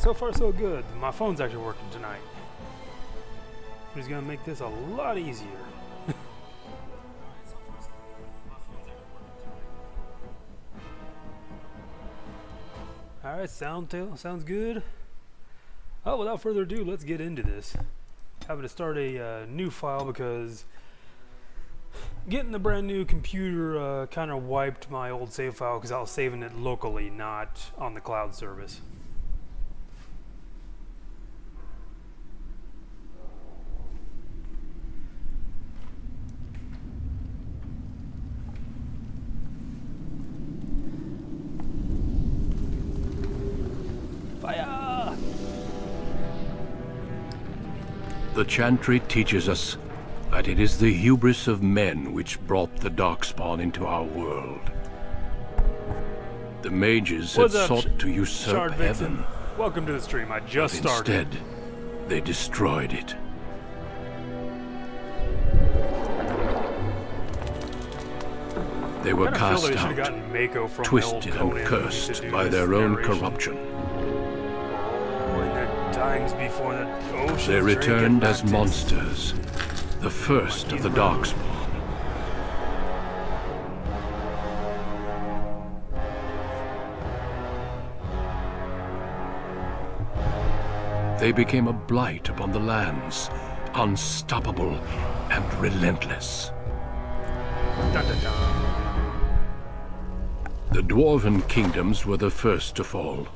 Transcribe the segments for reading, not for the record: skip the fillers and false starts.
so far so good. My phone's actually working tonight. Which is gonna make this a lot easier. Alright, sounds good. Oh, without further ado, let's get into this. Having to start a new file because getting the brand new computer kind of wiped my old save file because I was saving it locally, not on the cloud service. Fire! The Chantry teaches us that it is the hubris of men which brought the Darkspawn into our world. The mages had sought to usurp heaven. Welcome to the stream. I just started. Instead, they destroyed it. They were cast out, twisted and cursed by their own corruption. They returned as monsters, the first of the Darkspawn. They became a blight upon the lands, unstoppable and relentless. Dun, dun, dun. The Dwarven kingdoms were the first to fall.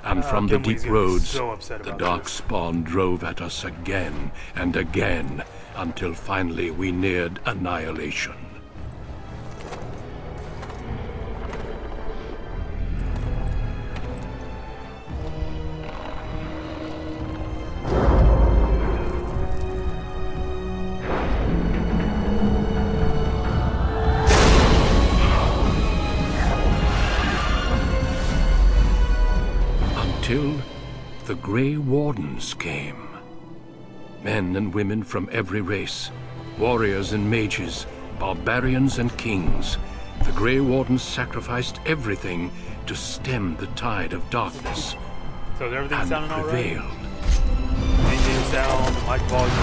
And from the deep roads, the Darkspawn drove at us again and again, until finally we neared annihilation. Until the Grey Wardens came. Men and women from every race, warriors and mages, barbarians and kings. The Grey Wardens sacrificed everything to stem the tide of darkness. So everything's sounding all right? Prevailed. Maintain sound, mic volume.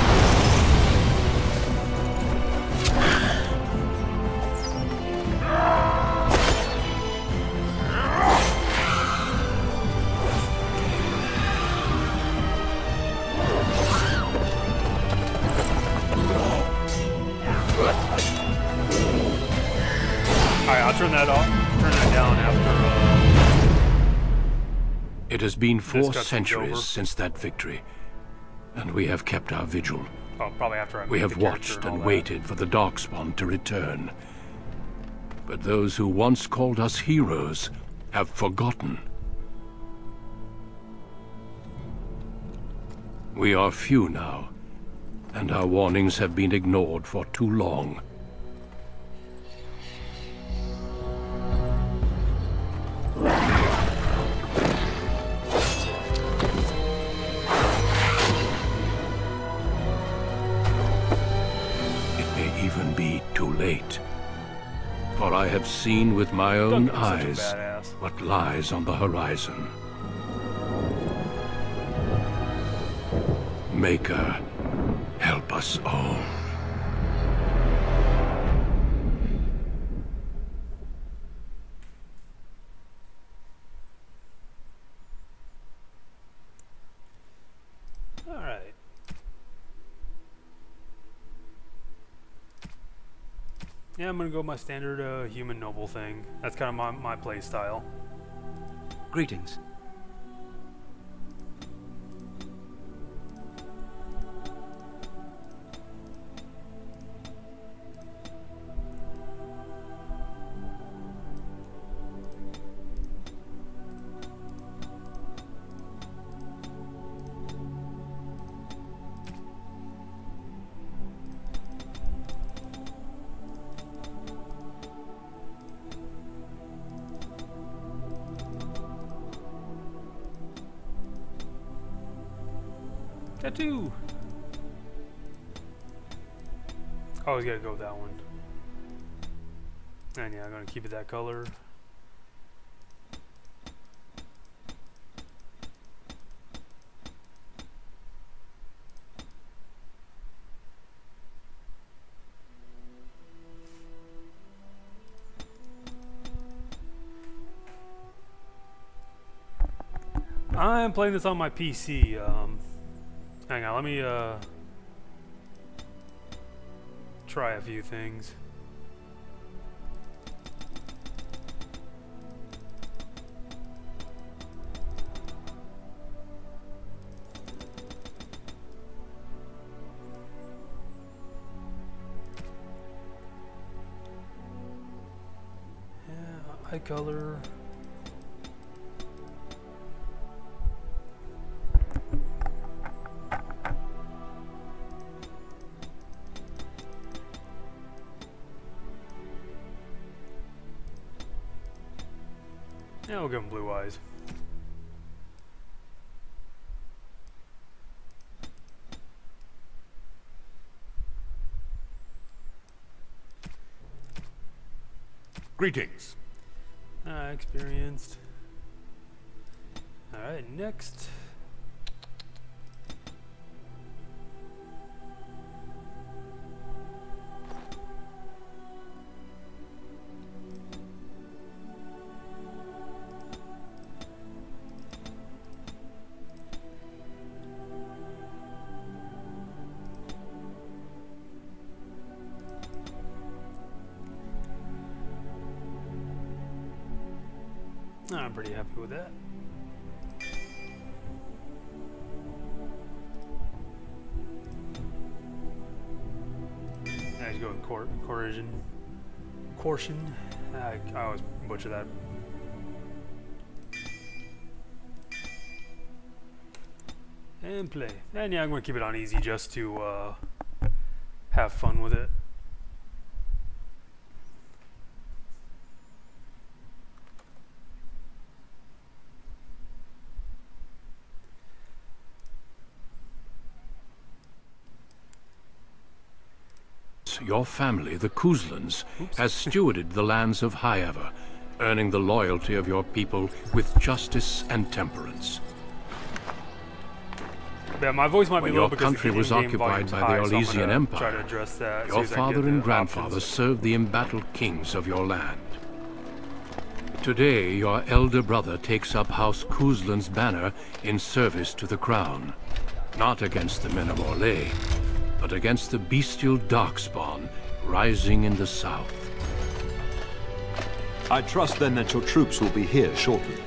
Alright, I'll turn that off. Turn that down after. It has been 4 centuries since that victory, and we have kept our vigil. Oh, probably after we have watched and waited for the Darkspawn to return. But those who once called us heroes have forgotten. We are few now, and our warnings have been ignored for too long. Even be too late. For I have seen with my own eyes what lies on the horizon. Maker, help us all. Yeah, I'm gonna go my standard human noble thing. That's kind of my play style. Greetings. Tattoo! Always gotta go with that one. And yeah, I'm gonna keep it that color. I'm playing this on my PC. Hang on, let me try a few things. Yeah, eye color. Yeah, we'll give him blue eyes. Greetings. Experienced. Alright, next. I'm pretty happy with that. Yeah, he's going coercion. I always butcher that. And play. And yeah, I'm going to keep it on easy just to have fun with it. Your family, the Kuzlans, has stewarded the lands of Highever, earning the loyalty of your people with justice and temperance. Yeah, my voice might When be low your because country was occupied by the Orlesian Empire, your father and grandfather served the embattled kings of your land. Today, your elder brother takes up House Kuzlan's banner in service to the crown, not against the men of Orlais, but against the bestial darkspawn rising in the south. I trust then that your troops will be here shortly.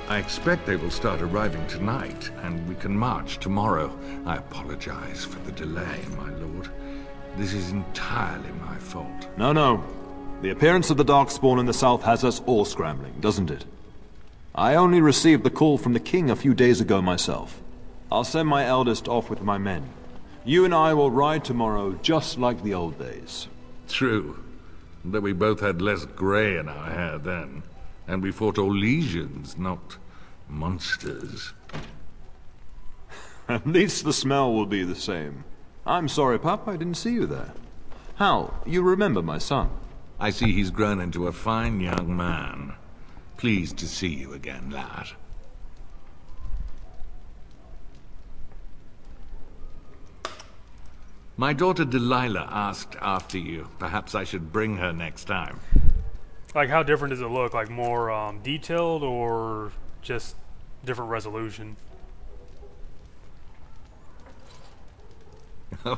I expect they will start arriving tonight, and we can march tomorrow. I apologize for the delay, my lord. This is entirely my fault. No. The appearance of the Darkspawn in the south has us all scrambling, doesn't it? I only received the call from the king a few days ago myself. I'll send my eldest off with my men. You and I will ride tomorrow just like the old days. True, but we both had less grey in our hair then, and we fought Orlesians, not monsters. At least the smell will be the same. I'm sorry, Pup, I didn't see you there. Hal, you remember my son? I see he's grown into a fine young man. Pleased to see you again, lad. My daughter Delilah asked after you. Perhaps I should bring her next time. Like, how different does it look? Like, more detailed or just different resolution?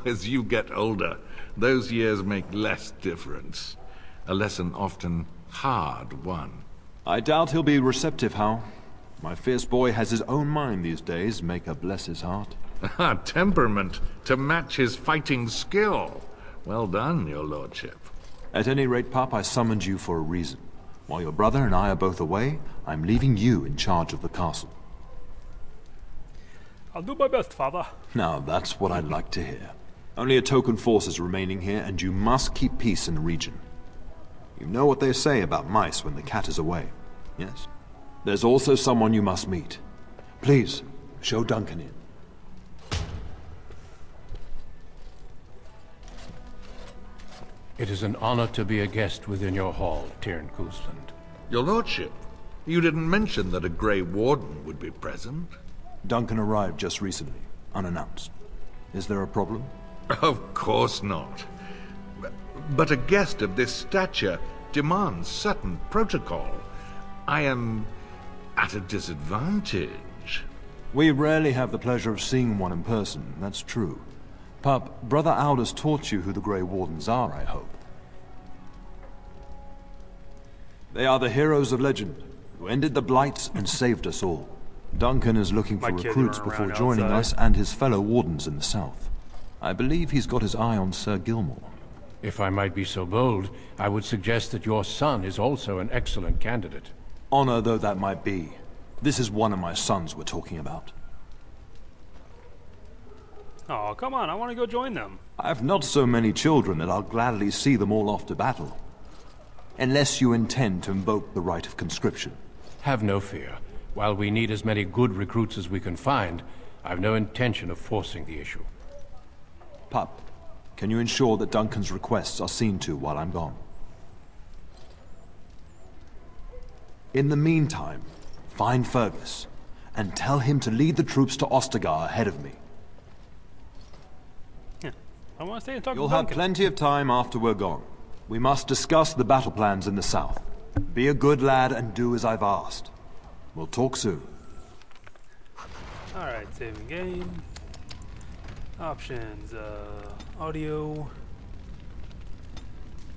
As you get older, those years make less difference. A lesson often hard won. I doubt he'll be receptive, Hal. My fierce boy has his own mind these days, may God bless his heart. Temperament to match his fighting skill. Well done, your lordship. At any rate, Pop, I summoned you for a reason. While your brother and I are both away, I'm leaving you in charge of the castle. I'll do my best, father. Now, that's what I'd like to hear. Only a token force is remaining here, and you must keep peace in the region. You know what they say about mice when the cat is away, yes? There's also someone you must meet. Please, show Duncan in. It is an honor to be a guest within your hall, Tyrn Kuzland. Your lordship, you didn't mention that a Grey Warden would be present. Duncan arrived just recently, unannounced. Is there a problem? Of course not. But a guest of this stature demands certain protocol. I am at a disadvantage. We rarely have the pleasure of seeing one in person, that's true. Pup, Brother Aldous taught you who the Grey Wardens are, I hope. They are the heroes of legend, who ended the Blights and saved us all. Duncan is looking for recruits before joining us and his fellow Wardens in the south. I believe he's got his eye on Sir Gilmore. If I might be so bold, I would suggest that your son is also an excellent candidate. Honor though that might be, this is one of my sons we're talking about. Oh, come on, I want to go join them. I've not so many children that I'll gladly see them all off to battle. Unless you intend to invoke the right of conscription. Have no fear. While we need as many good recruits as we can find, I've no intention of forcing the issue. Pup, can you ensure that Duncan's requests are seen to while I'm gone? In the meantime, find Fergus, and tell him to lead the troops to Ostagar ahead of me. Yeah, I want to stay and talk to You'll Duncan. have plenty of time after we're gone. We must discuss the battle plans in the south. Be a good lad and do as I've asked. We'll talk soon. Alright, saving game. Options, audio.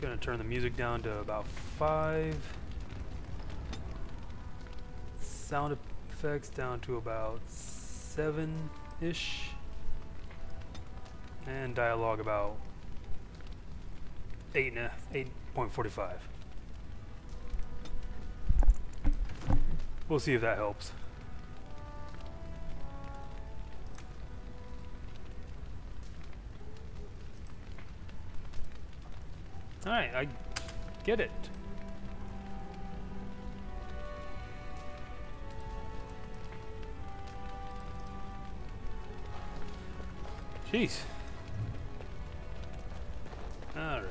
Gonna turn the music down to about 5. Sound effects down to about 7-ish. And dialogue about 8.45. We'll see if that helps. Alright, I get it. Jeez. Alright.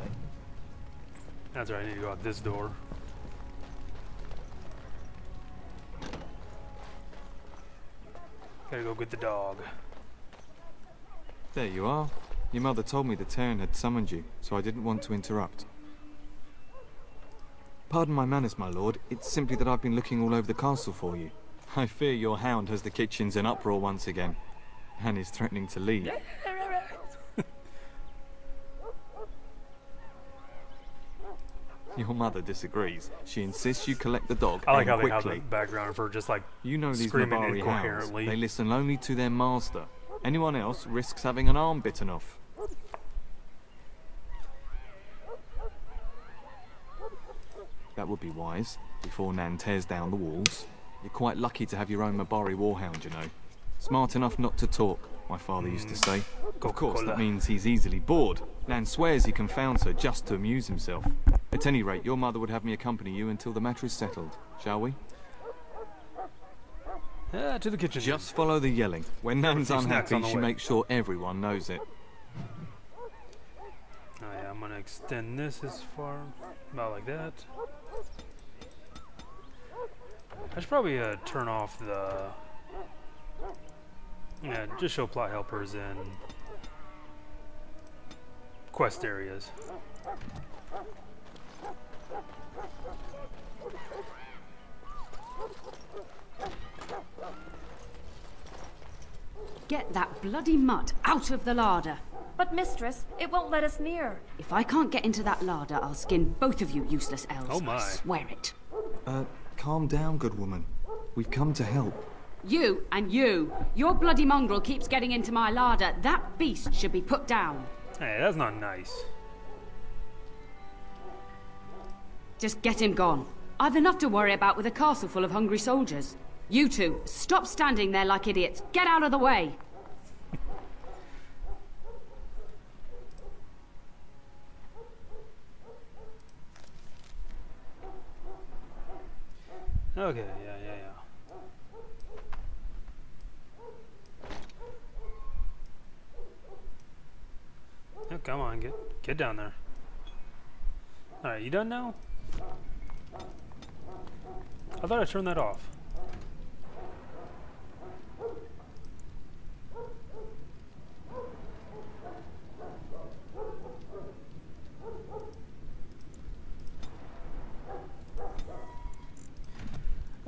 That's right, I need to go out this door. Gotta go get the dog. There you are. Your mother told me the Terran had summoned you, so I didn't want to interrupt. Pardon my manners, my lord. It's simply that I've been looking all over the castle for you. I fear your hound has the kitchens in uproar once again, and is threatening to leave. Your mother disagrees. She insists you collect the dog, I like how and they have quickly. the background for just like You know these screaming Nabari hounds. incoherently. They listen only to their master. Anyone else risks having an arm bitten off. That would be wise, before Nan tears down the walls. You're quite lucky to have your own Mabari warhound, you know. Smart enough not to talk, my father used to say. Of course, that means he's easily bored. Nan swears he confounds her just to amuse himself. At any rate, your mother would have me accompany you until the matter is settled, shall we? Yeah, to the kitchen. Just follow the yelling. When Nan's few snacks on unhappy, the she way. makes sure everyone knows it. Oh yeah, I'm gonna extend this as far, about like that. I should probably turn off the, yeah, just show plot helpers in quest areas. Get that bloody mutt out of the larder. But mistress, it won't let us near. If I can't get into that larder, I'll skin both of you useless elves. Oh my. I swear it. Calm down, good woman. We've come to help. You and you. Your bloody mongrel keeps getting into my larder. That beast should be put down. Hey, that's not nice. Just get him gone. I've enough to worry about with a castle full of hungry soldiers. You two, stop standing there like idiots. Get out of the way. Okay, yeah. Oh, come on, get down there. Alright, you done now? I thought I turned that off.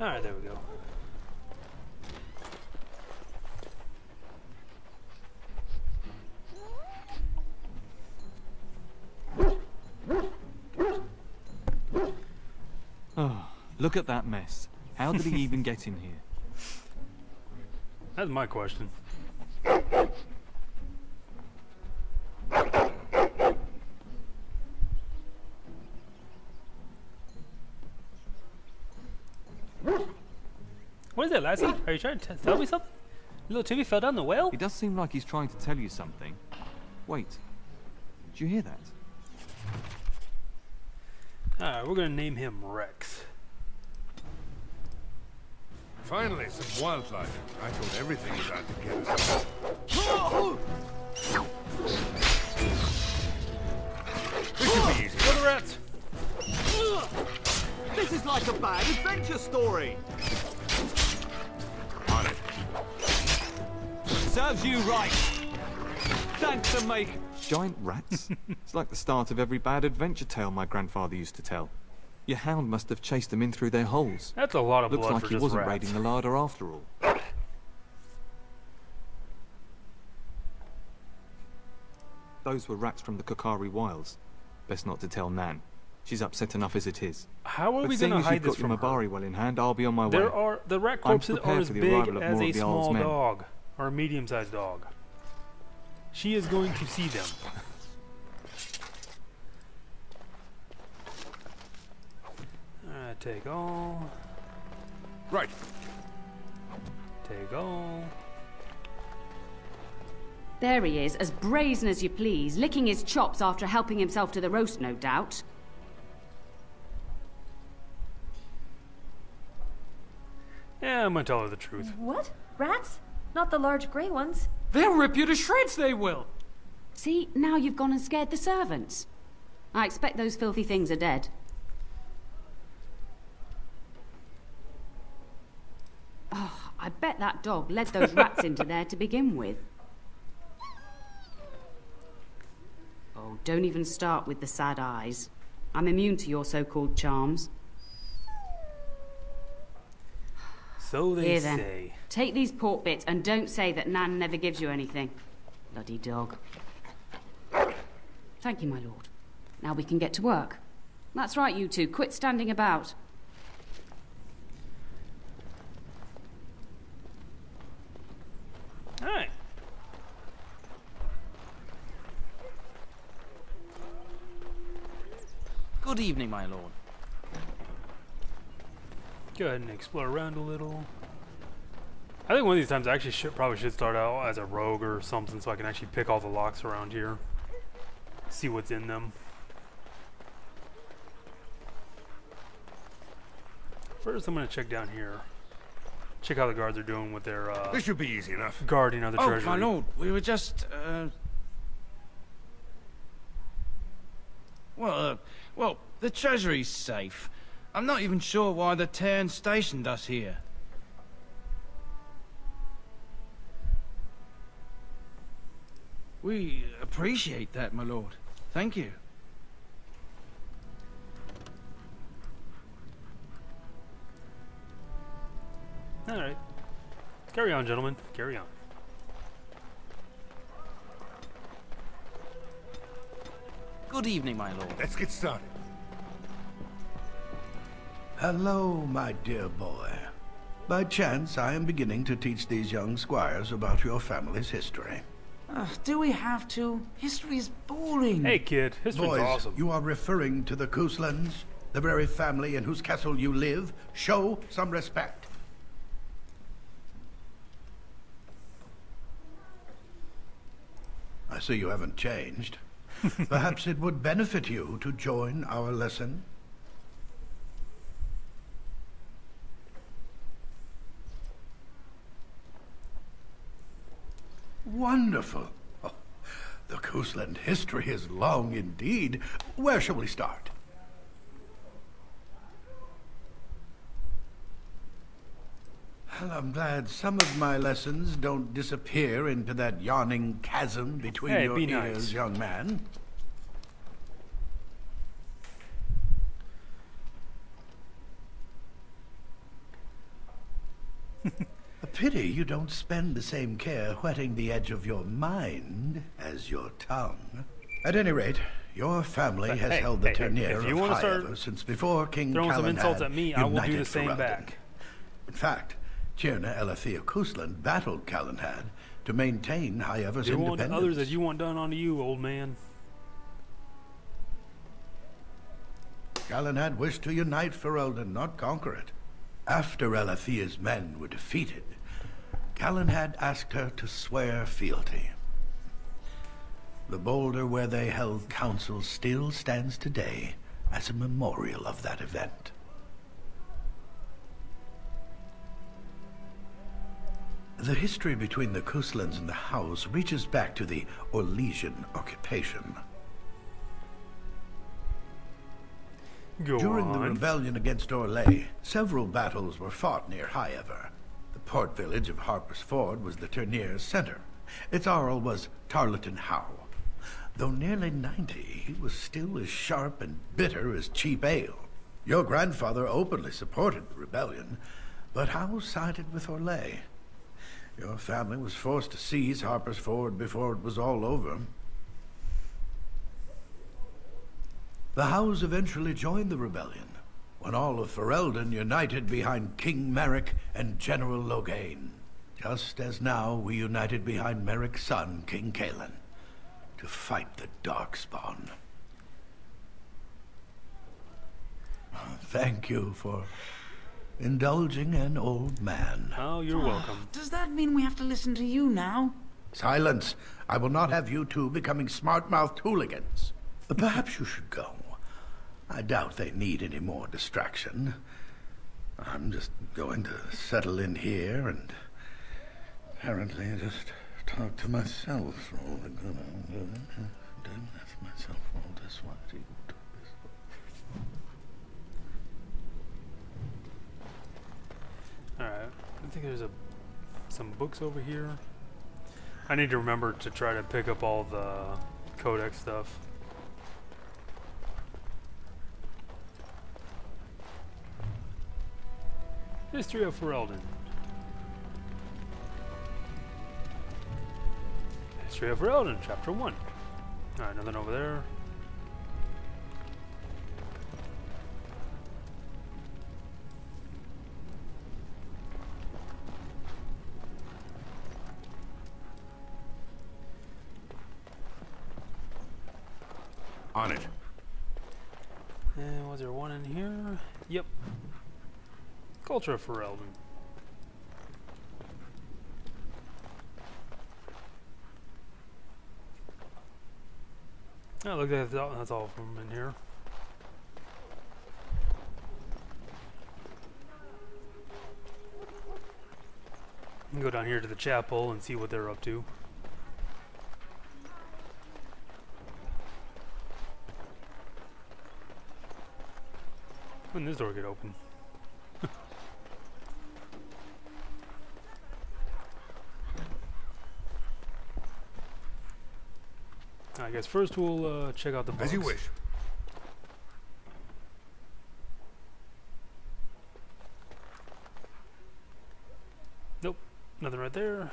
Alright, there we go. Look at that mess. How did he even get in here? That's my question. What is it, Lassie? Are you trying to tell me something? Little Timmy fell down the well? He does seem like he's trying to tell you something. Wait. Did you hear that? Alright, we're gonna name him Rex. Finally, some wildlife. I thought everything was out to get us. This should be easy. Go the rats! This is like a bad adventure story! On it. Serves you right! Thanks to make giant rats? It's like the start of every bad adventure tale my grandfather used to tell. Your hound must have chased them in through their holes. That's a lot of Looks blood like for he just wasn't rats. raiding the larder after all. Those were rats from the Kokari Wilds. Best not to tell Nan. She's upset enough as it is. How are But we seeing gonna as hide you've this got your from her? Mabari well in hand, I'll be on my way. The rat corpses are prepared as for the big arrival of as more a of the Isle's small men. dog, or a medium-sized dog. She is going to see them. Alright, take all. Right. Take all. There he is, as brazen as you please, licking his chops after helping himself to the roast, no doubt. Yeah, I'm gonna tell her the truth. What? Rats? Not the large grey ones. They'll rip you to shreds, they will! See, now you've gone and scared the servants. I expect those filthy things are dead. Oh, I bet that dog led those rats into there to begin with. Oh, don't even start with the sad eyes. I'm immune to your so-called charms. So they Here then, say. take these pork bits and don't say that Nan never gives you anything. Bloody dog. Thank you, my lord. Now we can get to work. That's right, you two. Quit standing about. Alright. Good evening, my lord. Go ahead and explore around a little. I think one of these times I actually probably should start out as a rogue or something so I can actually pick all the locks around here. See what's in them. First I'm going to check down here. Check how the guards are doing with their This should be easy enough. guarding of the Oh, treasury. my lord, we were just, well, the treasury's safe. I'm not even sure why the Terran stationed us here. We appreciate that, my lord. Thank you. Alright. Carry on, gentlemen. Carry on. Good evening, my lord. Let's get started. Hello, my dear boy. By chance, I am beginning to teach these young squires about your family's history. Do we have to? History is boring. Hey kid, history's Boys, awesome. you are referring to the Couslands, the very family in whose castle you live. Show some respect. I see you haven't changed. Perhaps it would benefit you to join our lesson. Wonderful. Oh, the Cousland history is long indeed. Where shall we start? Well, I'm glad some of my lessons don't disappear into that yawning chasm between Hey, your be ears, nice. young man. A pity you don't spend the same care whetting the edge of your mind as your tongue. At any rate, your family has held the Ternier if you of want to High start since before King throwing some insults Calenhad at me, I will do the united same Ferelden. back. In fact, Tierna Elathea Kuslan battled Calenhad to maintain Highever's Do independence. unto others as you want done unto you, old man. Calenhad wished to unite Ferelden, not conquer it. After Elathea's men were defeated, Calenhad asked her to swear fealty. The boulder where they held council still stands today as a memorial of that event. The history between the Kuslans and the House reaches back to the Orlesian occupation. During the rebellion against Orlais, several battles were fought near Highever. The port village of Harper's Ford was the Ternier's center. Its Jarl was Tarleton Howe. Though nearly 90, he was still as sharp and bitter as cheap ale. Your grandfather openly supported the rebellion, but Howe sided with Orlais. Your family was forced to seize Harper's Ford before it was all over. The Howes eventually joined the rebellion, when all of Ferelden united behind King Merrick and General Loghain, just as now we united behind Merrick's son, King Cailan, to fight the Darkspawn. Thank you for indulging an old man. Oh, you're welcome. Does that mean we have to listen to you now? Silence! I will not have you two becoming smart-mouthed hooligans. Perhaps you should go. I doubt they need any more distraction. I'm just going to settle in here and apparently just talk to myself for all the good I'm doing. That's myself for all this while. Alright, I think there's some books over here. I need to remember to try to pick up all the codex stuff. History of Ferelden. History of Ferelden, Chapter 1. Alright, nothing over there. On it. And was there one in here? Yep. Culture of Ferelden. Oh, look, that's all from in here. We can go down here to the chapel and see what they're up to. When did this door get open? I guess first we'll check out the books. As you wish. Nope, nothing right there.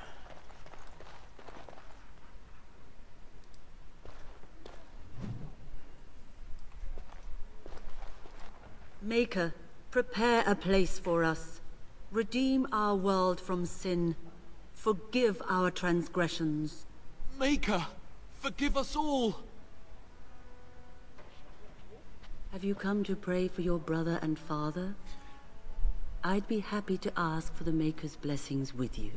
Maker, prepare a place for us. Redeem our world from sin. Forgive our transgressions. Maker, forgive us all! Have you come to pray for your brother and father? I'd be happy to ask for the Maker's blessings with you.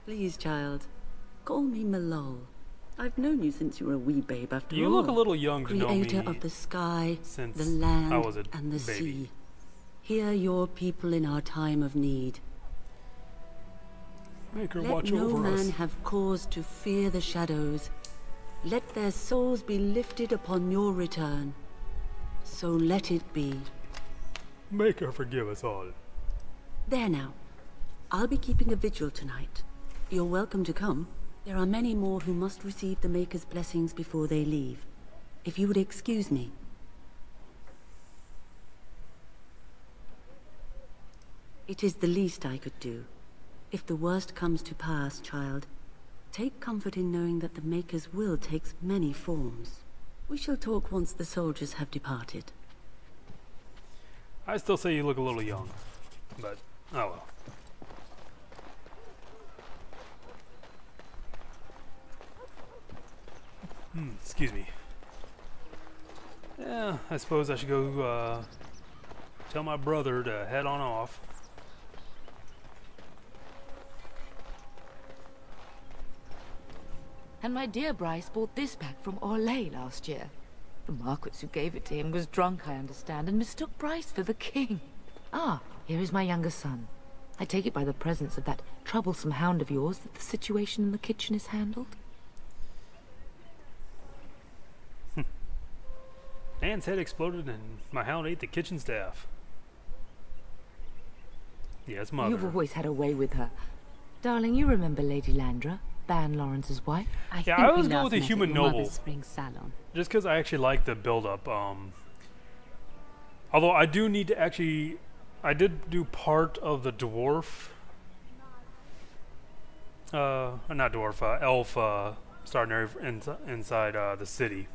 Please, child, call me Malol. I've known you since you were a wee babe after all. You look a little young to know me. Creator of the sky, since the land, I was a and the baby. sea. Hear your people in our time of need. Make her Let watch no over man us. have cause to fear the shadows. Let their souls be lifted upon your return. So let it be. Make her forgive us all. There now. I'll be keeping a vigil tonight. You're welcome to come. There are many more who must receive the Maker's blessings before they leave. If you would excuse me. It is the least I could do. If the worst comes to pass, child, Take comfort in knowing that the Maker's will takes many forms. We shall talk once the soldiers have departed. I still say you look a little young, but oh well. Excuse me. Yeah, I suppose I should go tell my brother to head on off. And my dear Bryce bought this back from Orlais last year. The Marquis who gave it to him was drunk, I understand, and mistook Bryce for the king. Ah, here is my younger son. I take it by the presence of that troublesome hound of yours that the situation in the kitchen is handled? Nan's head exploded and my hound ate the kitchen staff. Yes, Mother. You've always had a way with her. Darling, you remember Lady Landra, Ban Lawrence's wife? I always go with a human noble. Just because I actually like the build-up. Although I do need to actually... I did do part of the dwarf... not dwarf, elf starting inside the city.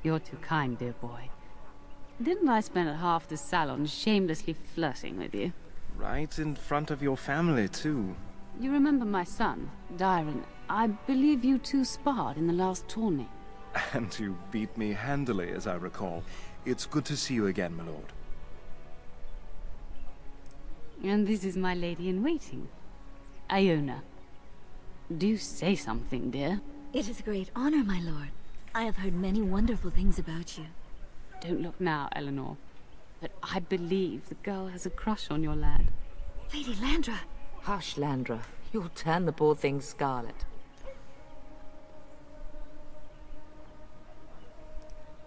You're too kind, dear boy. Didn't I spend half the salon shamelessly flirting with you? Right in front of your family, too. You remember my son, Dyron. I believe you two sparred in the last tourney. And you beat me handily, as I recall. It's good to see you again, my lord. And this is my lady-in-waiting, Iona. Do say something, dear. It is a great honor, my lord. I have heard many wonderful things about you. Don't look now, Eleanor. But I believe the girl has a crush on your lad. Lady Landra! Hush, Landra. You'll turn the poor thing scarlet.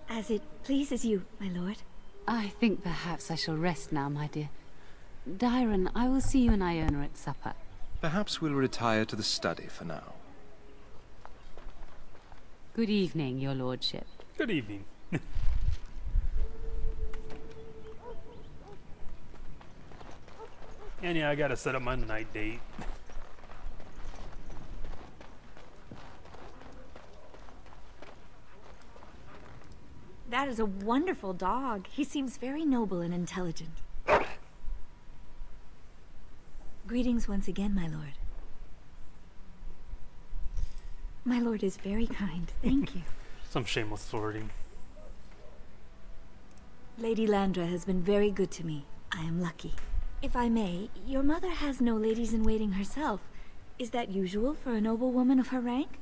As it pleases you, my lord. I think perhaps I shall rest now, my dear. Dyron, I will see you and Iona at supper. Perhaps we'll retire to the study for now. Good evening, your lordship. Good evening. And yeah, I gotta set up my night date. That is a wonderful dog. He seems very noble and intelligent. Greetings once again, my lord. My lord is very kind. Thank you. Some shameless flirting. Lady Landra has been very good to me. I am lucky. If I may, your mother has no ladies-in-waiting herself. Is that usual for a noble woman of her rank?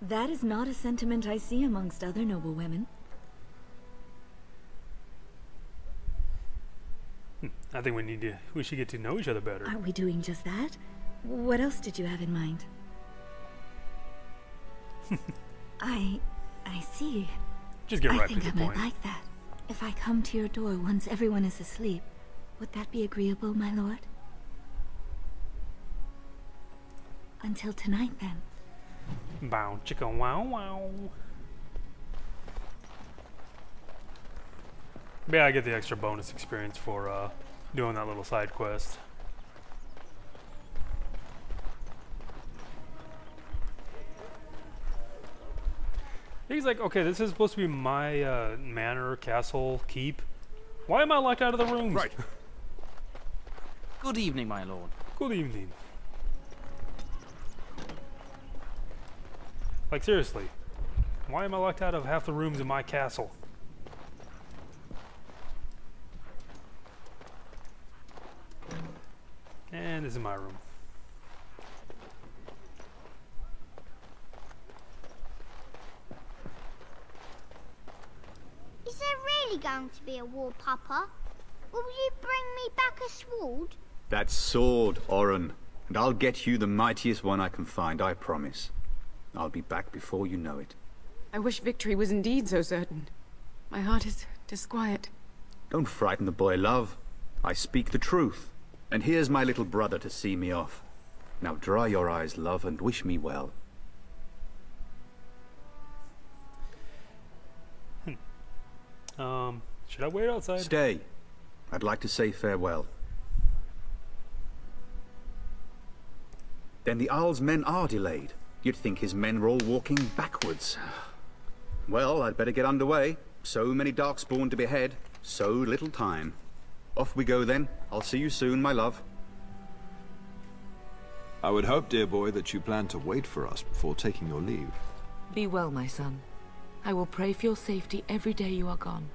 That is not a sentiment I see amongst other noble women. I think we should get to know each other better. Are we doing just that? What else did you have in mind? I see. Just get right to the I think I might like that. If I come to your door once everyone is asleep, would that be agreeable, my lord? Until tonight, then. Bow chicka wow wow. Yeah, I get the extra bonus experience for doing that little side quest. He's like, okay, this is supposed to be my manor, castle, keep. Why am I locked out of the rooms? Right. Good evening, my lord. Good evening. Like, seriously. Why am I locked out of half the rooms in my castle? And this is my room. Is there really going to be a war, Papa? Will you bring me back a sword? That sword, Oren. And I'll get you the mightiest one I can find, I promise. I'll be back before you know it. I wish victory was indeed so certain. My heart is disquiet. Don't frighten the boy, love. I speak the truth. And here's my little brother to see me off. Now dry your eyes, love, and wish me well. Should I wait outside? Stay. I'd like to say farewell. Then the Jarl's men are delayed. You'd think his men were all walking backwards. Well, I'd better get underway. So many Darkspawn to behead, so little time. Off we go then. I'll see you soon, my love. I would hope, dear boy, that you plan to wait for us before taking your leave. Be well, my son. I will pray for your safety every day you are gone.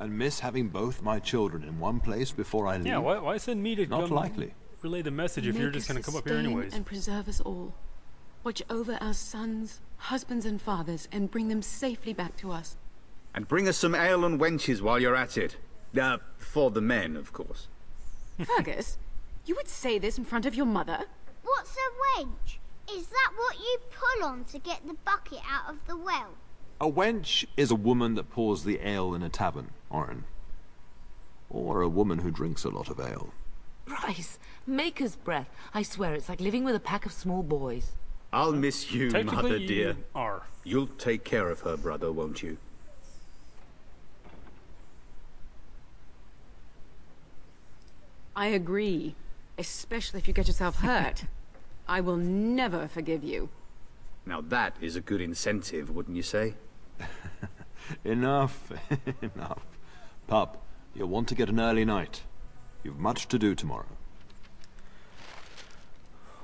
And miss having both my children in one place before I leave? Yeah, why send me to Not come likely. relay the message if you're just going to come up here anyways? And preserve us all. Watch over our sons, husbands and fathers, and bring them safely back to us. And bring us some ale and wenches while you're at it. For the men, of course. Fergus, you would say this in front of your mother? What's a wench? Is that what you pull on to get the bucket out of the well? A wench is a woman that pours the ale in a tavern, Orin. Or a woman who drinks a lot of ale. Bryce, maker's breath. I swear it's like living with a pack of small boys. I'll miss you, mother dear. You are. You'll take care of her, brother, won't you? I agree. Especially if you get yourself hurt. I will never forgive you. Now that is a good incentive, wouldn't you say? Enough, enough. Pup, you'll want to get an early night. You've much to do tomorrow.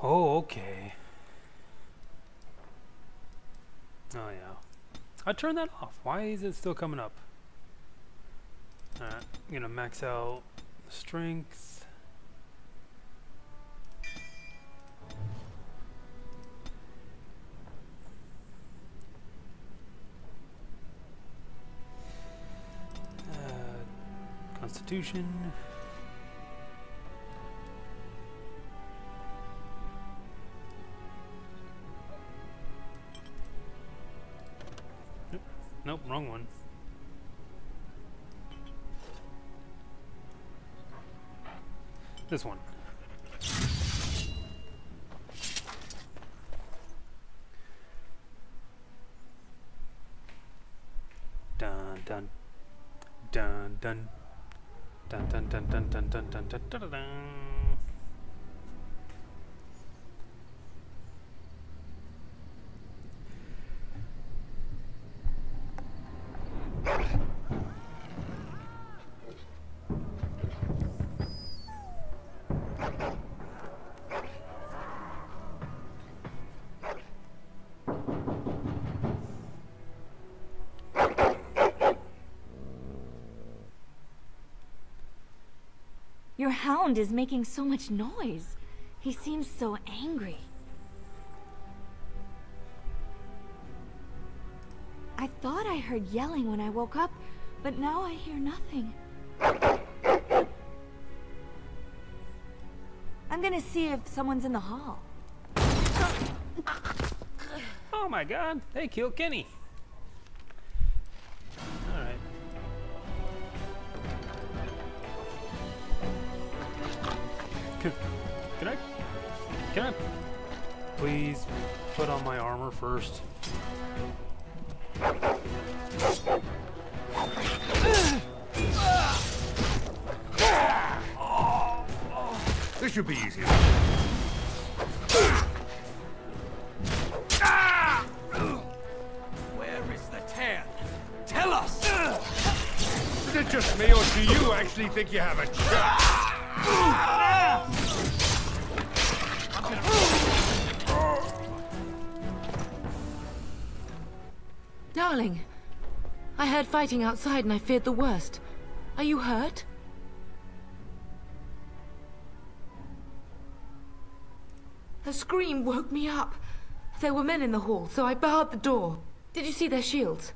Oh, okay. Oh, yeah. I turned that off. Why is it still coming up? Alright, I'm gonna max out strength. Constitution. Nope, wrong one. This one. Dun dun dun dun dun dun dun dun dun dun dun dun dun dun. Your hound is making so much noise. He seems so angry. I thought I heard yelling when I woke up, but now I hear nothing. I'm gonna see if someone's in the hall. Oh my god, they killed Kenny. Alright. Can I please put on my armor first? This should be easy. Where is the tan? Tell us! Is it just me, or do you actually think you have a chance? Darling, I heard fighting outside and I feared the worst. Are you hurt? Her scream woke me up. There were men in the hall, so I barred the door. Did you see their shields?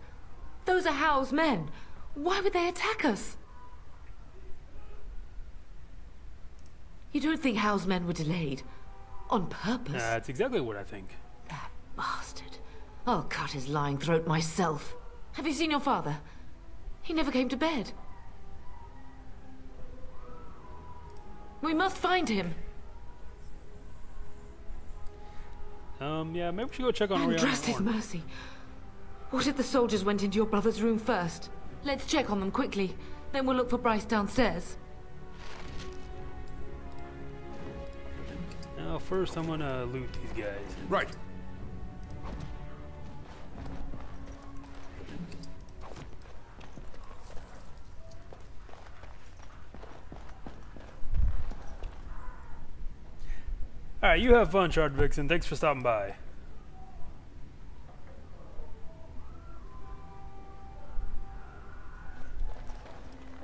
Those are How's men. Why would they attack us? You don't think How's men were delayed? On purpose? That's exactly what I think. That bastard. I'll cut his lying throat myself. Have you seen your father? He never came to bed. We must find him. Yeah, maybe we should go check on And Oriana trust his more. mercy. What if the soldiers went into your brother's room first? Let's check on them quickly. Then we'll look for Bryce downstairs. Now, first I'm gonna loot these guys. Right. Alright, you have fun, Shard Vixen. Thanks for stopping by.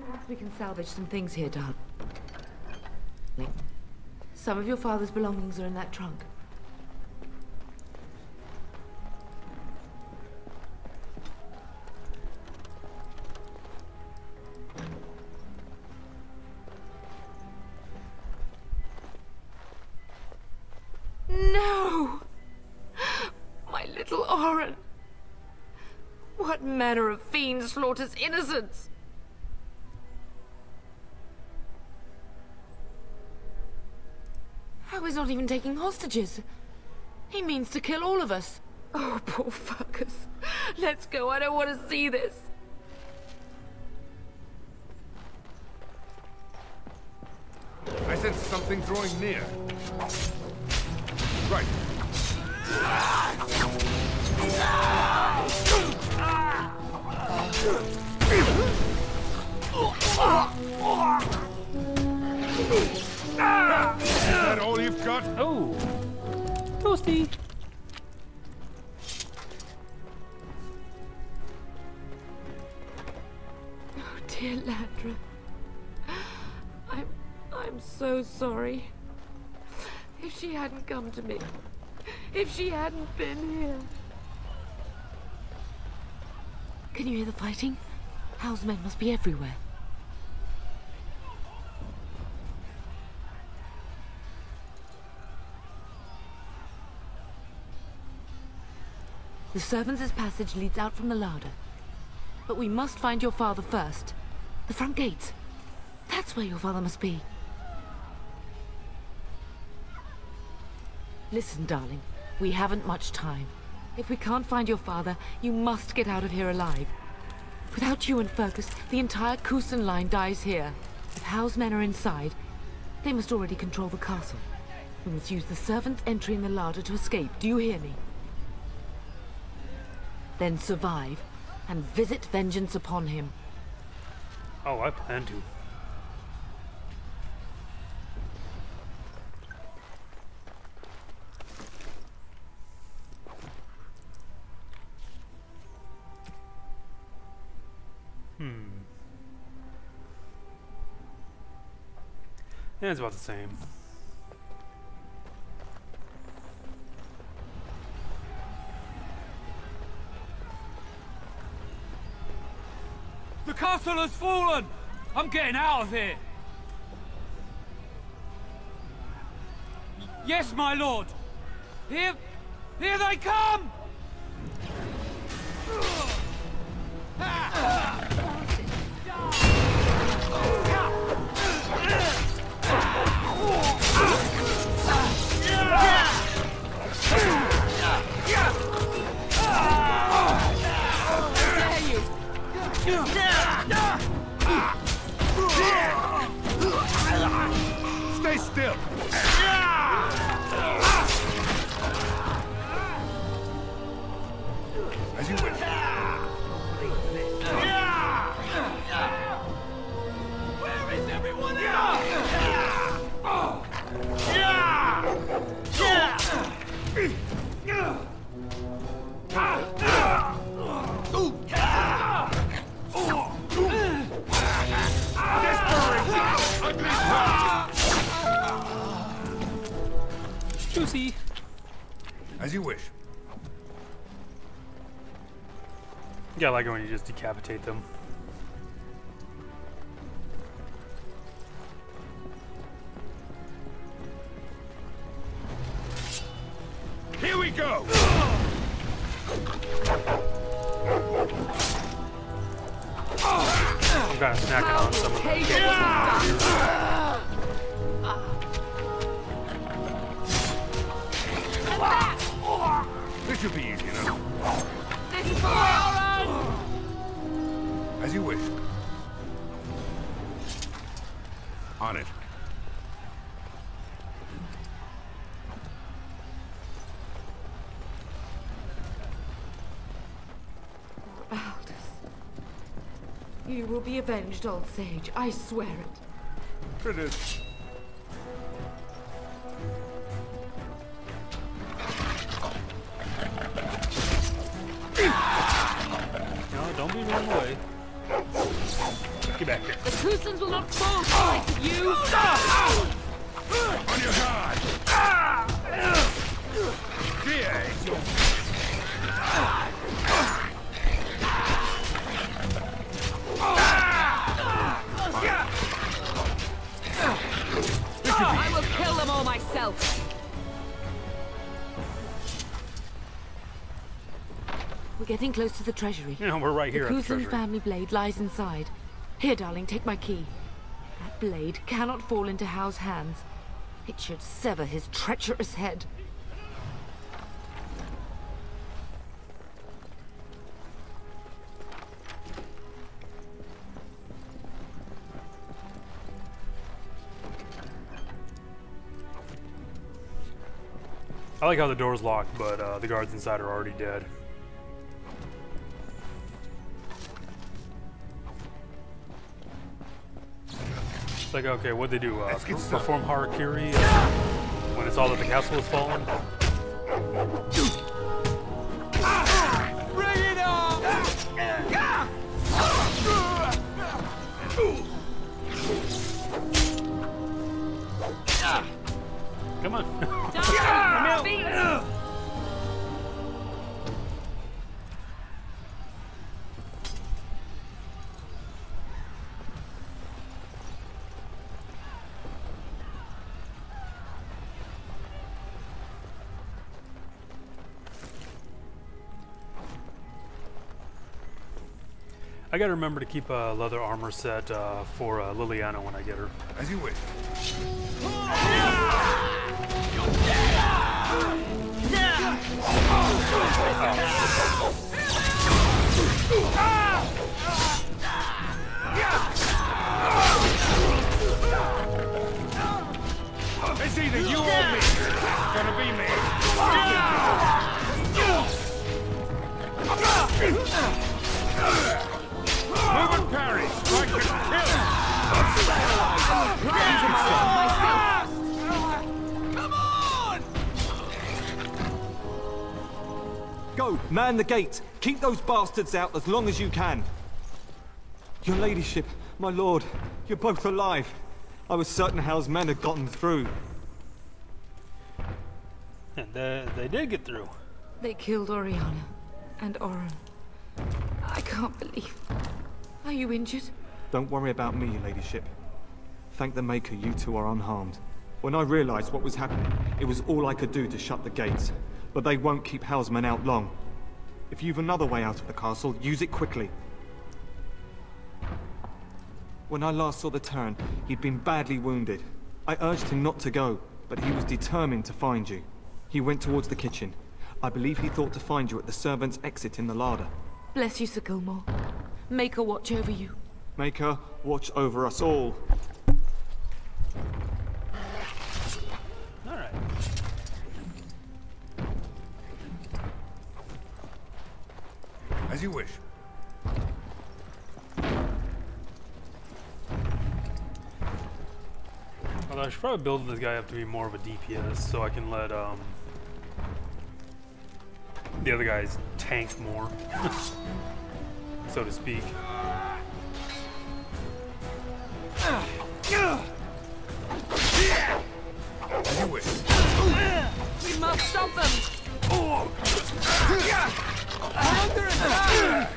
Perhaps we can salvage some things here, darling. Some of your father's belongings are in that trunk. No! My little Oren! What manner of fiend slaughters innocents? How he's not even taking hostages. He means to kill all of us. Oh, poor fuckers. Let's go, I don't want to see this. I sense something drawing near. Right. Is that all you've got? Oh, toasty. Oh, dear Landra. I'm so sorry. If she hadn't come to me, if she hadn't been here. Can you hear the fighting? Hal's men must be everywhere. The servants' passage leads out from the larder. But we must find your father first. The front gates. That's where your father must be. Listen, darling. We haven't much time. If we can't find your father, you must get out of here alive. Without you and Fergus, the entire Kusen line dies here. If Hal's men are inside, they must already control the castle. We must use the servants' entry in the larder to escape. Do you hear me? Then survive, and visit vengeance upon him. Oh, I plan to. Yeah, it's about the same. The castle has fallen! I'm getting out of here! Yes, my lord! Here they come! Stay still! As you wish. Where is everyone Juicy. As you wish. Yeah, I like it when you just decapitate them. Here we go! I'm kind of snacking on some of them. This should be easy enough. This This is for my Oran! As you wish. On it. You will be avenged, old sage. I swear it. Finish. No, don't be running away. Get back here. The Cousins will not fall for you! On your guard! Fear is your... I will kill them all myself! We're getting close to the treasury. Yeah, we're right here at the Cousin treasury. family blade lies inside. Here, darling, take my key. That blade cannot fall into Howe's hands. It should sever his treacherous head. I like how the door's locked, but the guards inside are already dead. It's like, okay, what'd they do? Perform harakiri when it's all that the castle is falling? Bring it on! Come on. I gotta remember to keep a leather armor set for Liliana when I get her. As you wish. It's either you or me. It's gonna be me. Move and parry. Strike and kill. Come on! Go, man the gate. Keep those bastards out as long as you can. Your ladyship, my lord, you're both alive. I was certain Hal's men had gotten through. And they did get through. They killed Oriana and Oren. I can't believe. Are you injured? Don't worry about me, your ladyship. Thank the Maker you two are unharmed. When I realized what was happening, it was all I could do to shut the gates. But they won't keep Hal's men out long. If you've another way out of the castle, use it quickly. When I last saw the Terran, he'd been badly wounded. I urged him not to go, but he was determined to find you. He went towards the kitchen. I believe he thought to find you at the servants' exit in the larder. Bless you, Sir Gilmore. Maker watch over you. Maker, watch over us all. Alright. As you wish. Although I should probably build this guy up to be more of a DPS so I can let the other guys tank more, so to speak. As you wish. We must stop them! Under attack!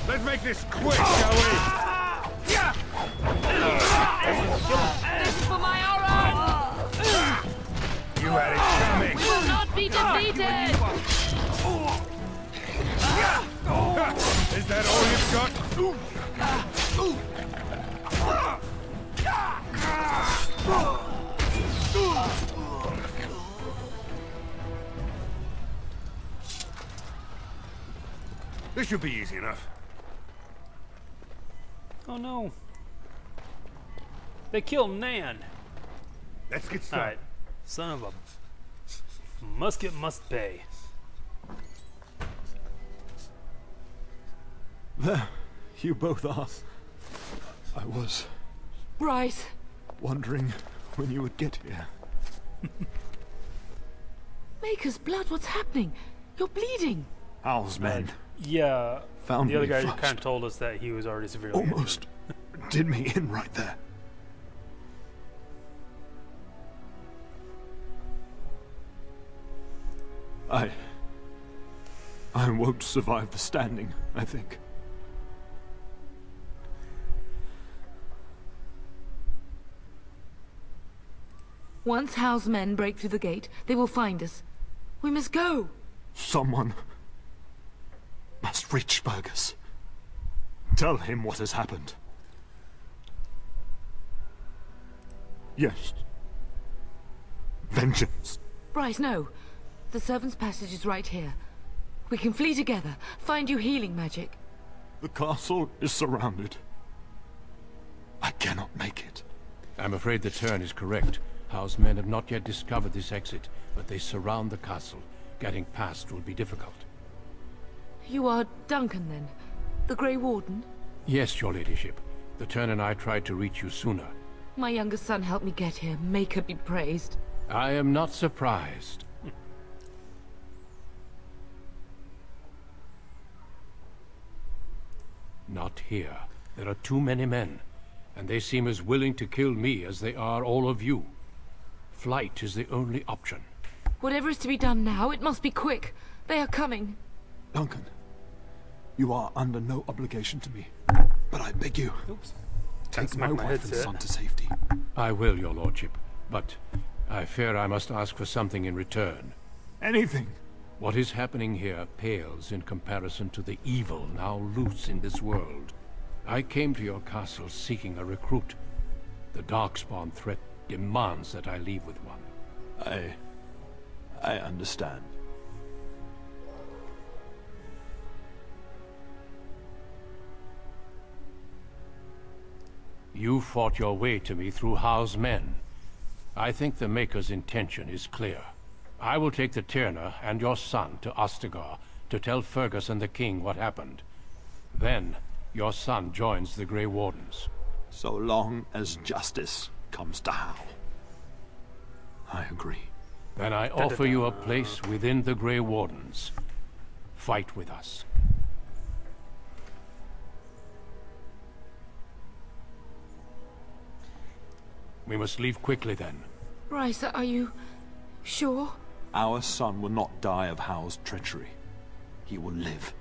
Let's make this quick, shall we? This is for my Oran! You had it coming. We will not be This should be easy enough. Oh no. They killed Nan. Let's get started. Alright. Son of a musket must pay. There, you both are. I was Bryce! wondering when you would get here. Maker's blood, what's happening? You're bleeding. Hal's men. Yeah. Found the other me guy first. kind of told us that he was already severely Almost did me in right there. I won't survive the standing, I think. Once Hal's men break through the gate, they will find us. We must go. Someone must reach Fergus. Tell him what has happened. Yes. Vengeance. Bryce, no. The servant's passage is right here. We can flee together, find you healing magic. The castle is surrounded. I cannot make it. I'm afraid the turn is correct. Howe's men have not yet discovered this exit, but they surround the castle. Getting past will be difficult. You are Duncan, then? The Grey Warden? Yes, your ladyship. The turn and I tried to reach you sooner. My younger son helped me get here. Maker be praised. I am not surprised. Not here. There are too many men, and they seem as willing to kill me as they are all of you. Flight is the only option. Whatever is to be done now, it must be quick. They are coming. Duncan, you are under no obligation to me, but I beg you, take my wife and son to safety. I will, your lordship, but I fear I must ask for something in return. Anything. What is happening here pales in comparison to the evil now loose in this world. I came to your castle seeking a recruit. The Darkspawn threat demands that I leave with one. I understand. You fought your way to me through Howe's men. I think the Maker's intention is clear. I will take the Tyrna and your son to Ostagar to tell Fergus and the king what happened. Then, your son joins the Grey Wardens. So long as justice comes to Howe. I agree. Then I offer you a place within the Grey Wardens. Fight with us. We must leave quickly then. Bryce, are you sure? Our son will not die of Howe's treachery. He will live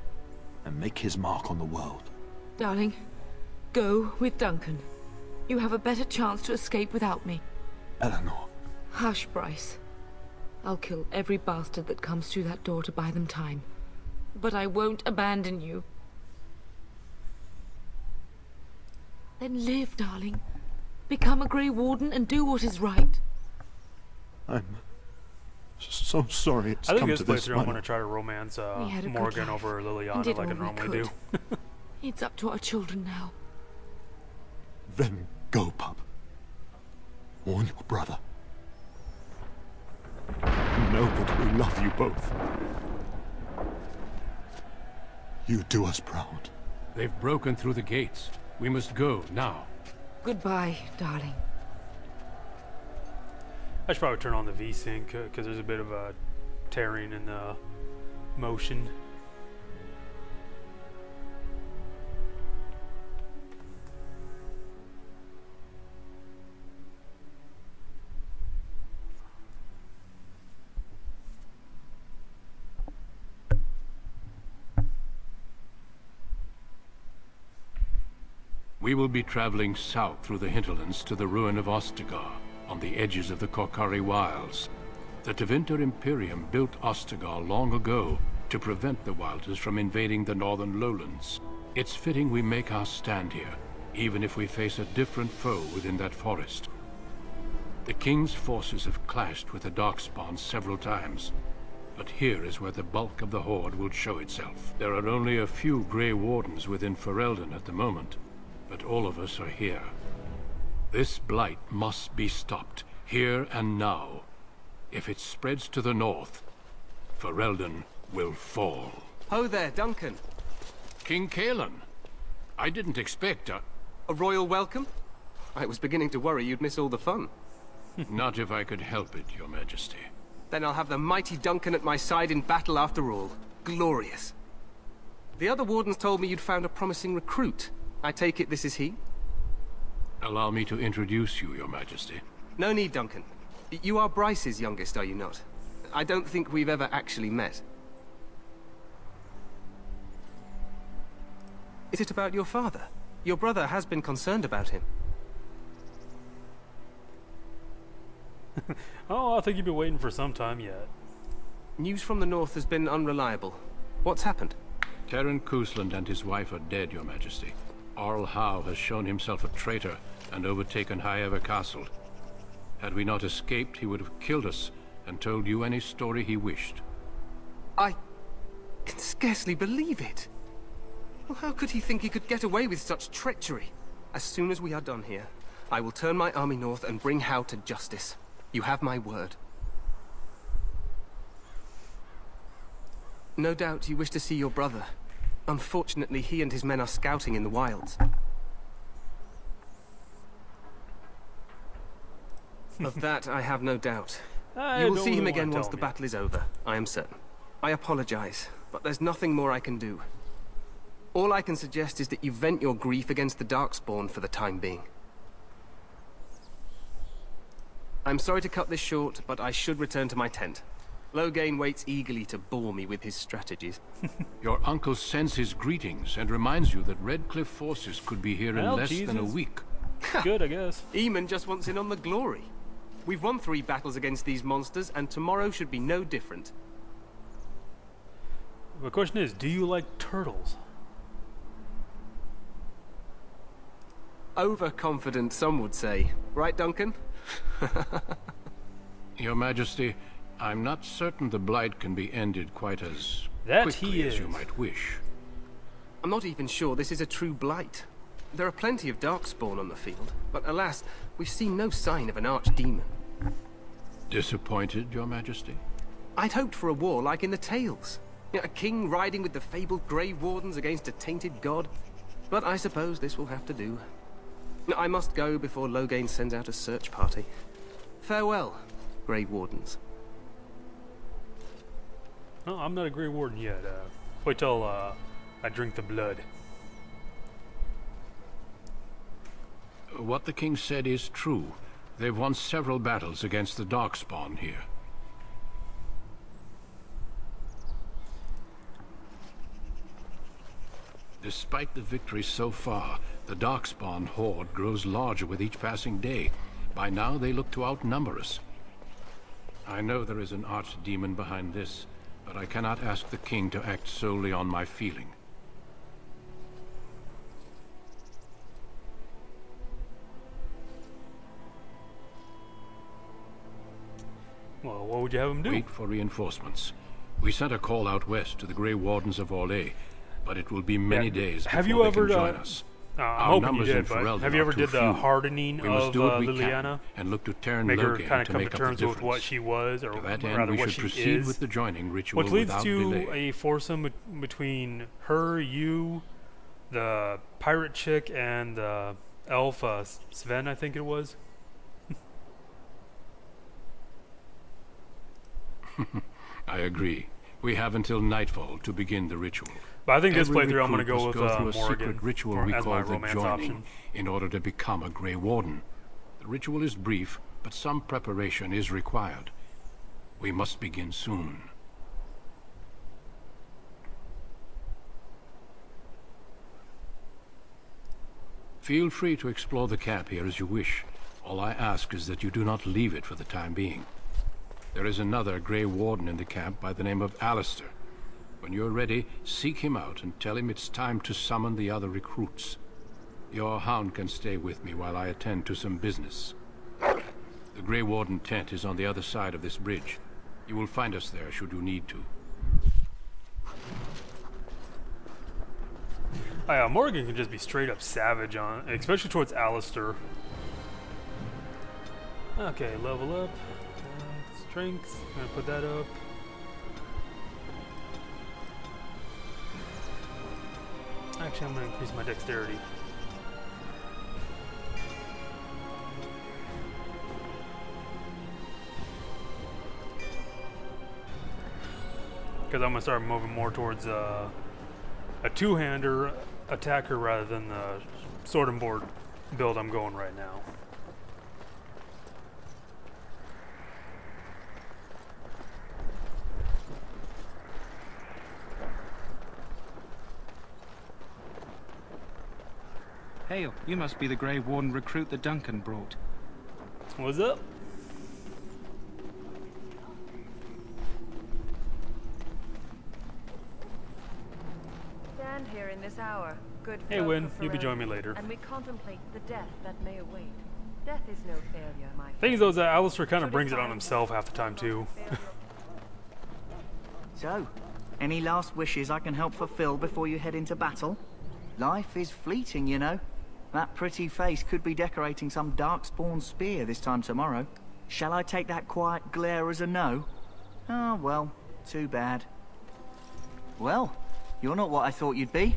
and make his mark on the world. Darling, go with Duncan. You have a better chance to escape without me. Eleanor. Hush, Bryce. I'll kill every bastard that comes through that door to buy them time. But I won't abandon you. Then live, darling. Become a Grey Warden and do what is right. I'm so sorry it's I think come this to this. playthrough I'm going to try to romance Morgan over Liliana like I normally do. It's up to our children now. Then go, pup. Warn your brother. Know that we love you both. You do us proud. They've broken through the gates. We must go now. Goodbye, darling. I should probably turn on the V-Sync because there's a bit of a tearing in the motion. We will be traveling south through the hinterlands to the ruin of Ostagar, on the edges of the Korcari Wilds. The Tevinter Imperium built Ostagar long ago to prevent the Wilders from invading the northern lowlands. It's fitting we make our stand here, even if we face a different foe within that forest. The King's forces have clashed with the Darkspawn several times, but here is where the bulk of the Horde will show itself. There are only a few Grey Wardens within Ferelden at the moment, but all of us are here. This blight must be stopped, here and now. If it spreads to the north, Ferelden will fall. Ho there, Duncan. King Cailan. I didn't expect a royal welcome? I was beginning to worry you'd miss all the fun. Not if I could help it, Your Majesty. Then I'll have the mighty Duncan at my side in battle after all. Glorious. The other wardens told me you'd found a promising recruit. I take it this is he? Allow me to introduce you, Your Majesty. No need, Duncan. You are Bryce's youngest, are you not? I don't think we've ever actually met. Is it about your father? Your brother has been concerned about him. Oh, I think you've been waiting for some time yet. News from the north has been unreliable. What's happened? Terran Cousland and his wife are dead, Your Majesty. Arl Howe has shown himself a traitor and overtaken Highever Castle. Had we not escaped, he would have killed us and told you any story he wished. I can scarcely believe it. Well, how could he think he could get away with such treachery? As soon as we are done here, I will turn my army north and bring Howe to justice. You have my word. No doubt you wish to see your brother. Unfortunately, he and his men are scouting in the wilds. Of that, I have no doubt. You will see him again once the battle is over, I am certain. I apologize, but there's nothing more I can do. All I can suggest is that you vent your grief against the Darkspawn for the time being. I'm sorry to cut this short, but I should return to my tent. Loghain waits eagerly to bore me with his strategies. Your uncle sends his greetings and reminds you that Redcliffe forces could be here in less than a week. Good, I guess. Eamon just wants in on the glory. We've won 3 battles against these monsters, and tomorrow should be no different. The question is, do you like turtles? Overconfident, some would say. Right, Duncan? Your Majesty, I'm not certain the Blight can be ended quite as quickly as you might wish. I'm not even sure this is a true Blight. There are plenty of Darkspawn on the field, but alas, we've seen no sign of an archdemon. Disappointed, Your Majesty? I'd hoped for a war like in the tales. A king riding with the fabled Grey Wardens against a tainted god. But I suppose this will have to do. I must go before Loghain sends out a search party. Farewell, Grey Wardens. No, I'm not a Grey Warden yet. Wait till I drink the blood. What the king said is true. They've won several battles against the Darkspawn here. Despite the victory so far, the Darkspawn horde grows larger with each passing day. By now, they look to outnumber us. I know there is an archdemon behind this, but I cannot ask the king to act solely on my feeling. Well, what would you have him do? Wait for reinforcements. We sent a call out west to the Grey Wardens of Orlais, but it will be many days before they can join us. I'm hoping you did, but have you ever did the hardening of Liliana? And look to Terran make her Loghain kind of to come make to up the terms with difference. what she was, or to that end, rather we what should she proceed is. with the joining ritual Which leads without to delay. a foursome between her, you, the pirate chick, and the elf Sven, I think it was. I agree. We have until nightfall to begin the ritual. But I think this Every playthrough I'm going to recruit go must with through a Morgan secret ritual we as call my the romance joining option. in order to become a Grey Warden. The ritual is brief, but some preparation is required. We must begin soon. Feel free to explore the camp here as you wish. All I ask is that you do not leave it for the time being. There is another Grey Warden in the camp by the name of Alistair. When you're ready, seek him out and tell him it's time to summon the other recruits. Your hound can stay with me while I attend to some business. The Grey Warden tent is on the other side of this bridge. You will find us there should you need to. Morgan can just be straight up savage on, especially towards Alistair. Okay, level up. Strength. I'm gonna put that up. Actually, I'm gonna increase my dexterity. Because I'm gonna start moving more towards a two-hander attacker rather than the sword and board build I'm going right now. Hail, you must be the Grey Warden recruit that Duncan brought. What's up? Stand here in this hour, good Hey Wynn, you'll be joining me later. And we contemplate the death that may await. Death is no failure, my Thing is though, that Alistair kind of brings it on himself half the time too. So, any last wishes I can help fulfill before you head into battle? Life is fleeting, you know. That pretty face could be decorating some Darkspawn spear this time tomorrow. Shall I take that quiet glare as a no? Oh, well, too bad. Well, you're not what I thought you'd be.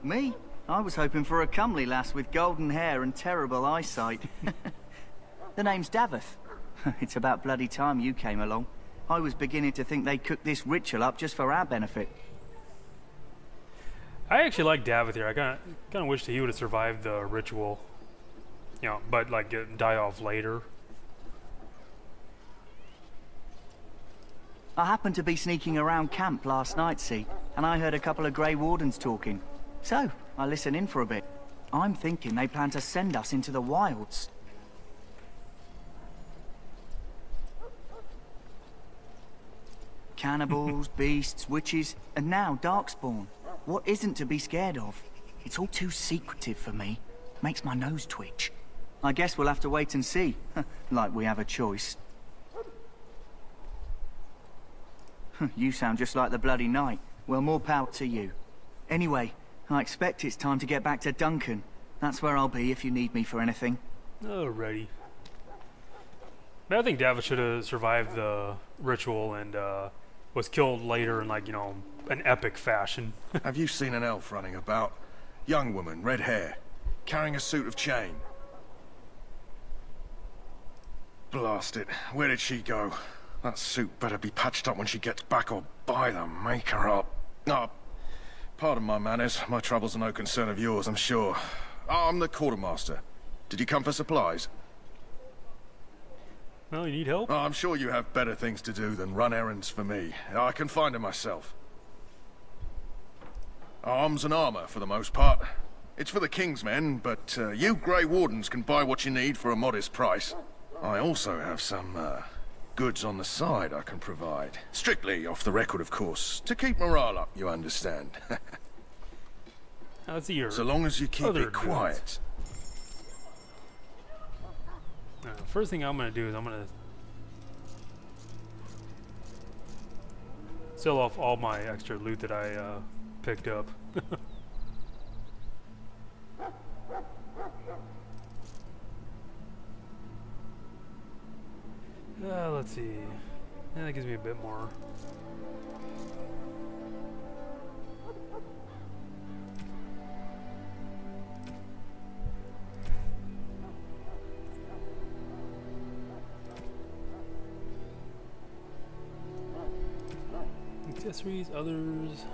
Me? I was hoping for a comely lass with golden hair and terrible eyesight. The name's Daveth. It's about bloody time you came along. I was beginning to think they cooked this ritual up just for our benefit. I actually like Daveth here. I kind of wish that he would have survived the ritual, you know, but like die off later. I happened to be sneaking around camp last night, see, and I heard a couple of Grey Wardens talking. So I listened in for a bit. I'm thinking they plan to send us into the wilds. Cannibals, beasts, witches, and now Darkspawn. What isn't to be scared of? It's all too secretive for me. Makes my nose twitch. I guess we'll have to wait and see. Like we have a choice. You sound just like the bloody knight. Well, more power to you. Anyway, I expect it's time to get back to Duncan. That's where I'll be if you need me for anything. Alrighty. But I think Daveth should have survived the ritual and was killed later in, like, you know, an epic fashion. Have you seen an elf running about? Young woman, red hair, carrying a suit of chain. Blast it. Where did she go? That suit better be patched up when she gets back, or by the maker up. Oh, pardon my manners. My troubles are no concern of yours, I'm sure. I'm the quartermaster. Did you come for supplies? Well, you need help? Oh, I'm sure you have better things to do than run errands for me. I can find them myself. Arms and armor, for the most part. It's for the King's men, but you Grey Wardens can buy what you need for a modest price. I also have some goods on the side I can provide. Strictly off the record, of course. To keep morale up, you understand. Let's see your so long as you keep other it quiet. First thing I'm going to do is I'm going to sell off all my extra loot that I picked up. Let's see. Yeah, that gives me a bit more. Accessories, others.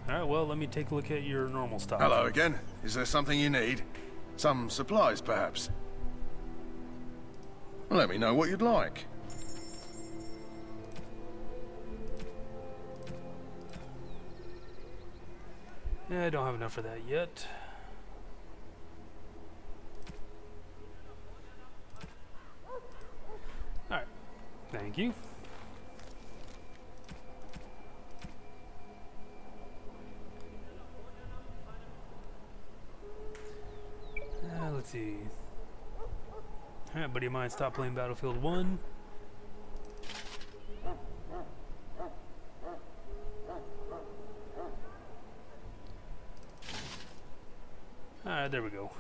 Alright, well, let me take a look at your normal stuff. Hello again. Is there something you need? Some supplies, perhaps? Let me know what you'd like. I don't have enough for that yet. Alright. Thank you. Let's see. Alright, buddy of mine, stop playing Battlefield 1. Alright, there we go.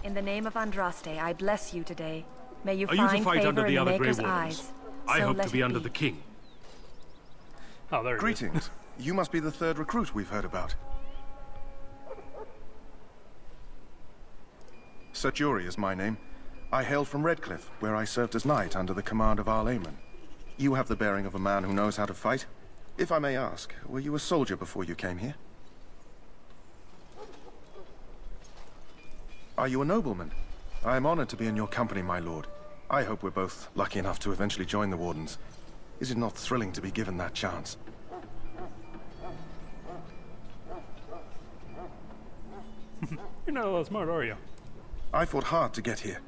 In the name of Andraste, I bless you today. May you Are find you to fight favor under the in the other Grey Maker's Wardens? eyes. I So hope let to be it under the king. Oh, there it is. Greetings. You must be the third recruit we've heard about. Sir Jury is my name. I hail from Redcliffe, where I served as knight under the command of Arl Eamon. You have the bearing of a man who knows how to fight. If I may ask, were you a soldier before you came here? Are you a nobleman? I am honored to be in your company, my lord. I hope we're both lucky enough to eventually join the Wardens. Is it not thrilling to be given that chance? You're not all that smart, are you? I fought hard to get here.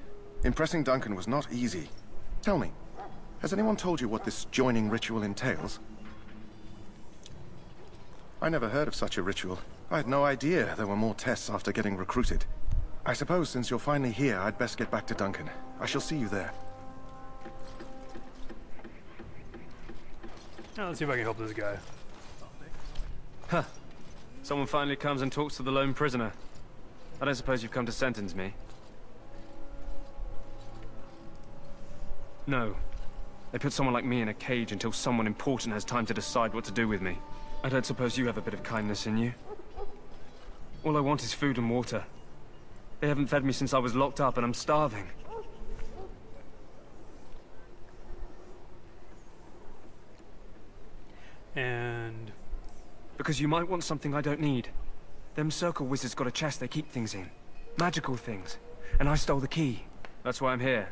Impressing Duncan was not easy. Tell me, has anyone told you what this joining ritual entails? I never heard of such a ritual. I had no idea there were more tests after getting recruited. I suppose since you're finally here, I'd best get back to Duncan. I shall see you there. Now, let's see if I can help this guy. Huh. Someone finally comes and talks to the lone prisoner. I don't suppose you've come to sentence me? No. They put someone like me in a cage until someone important has time to decide what to do with me. I don't suppose you have a bit of kindness in you? All I want is food and water. They haven't fed me since I was locked up and I'm starving. And... because you might want something I don't need. Them circle wizards got a chest they keep things in. Magical things. And I stole the key. That's why I'm here.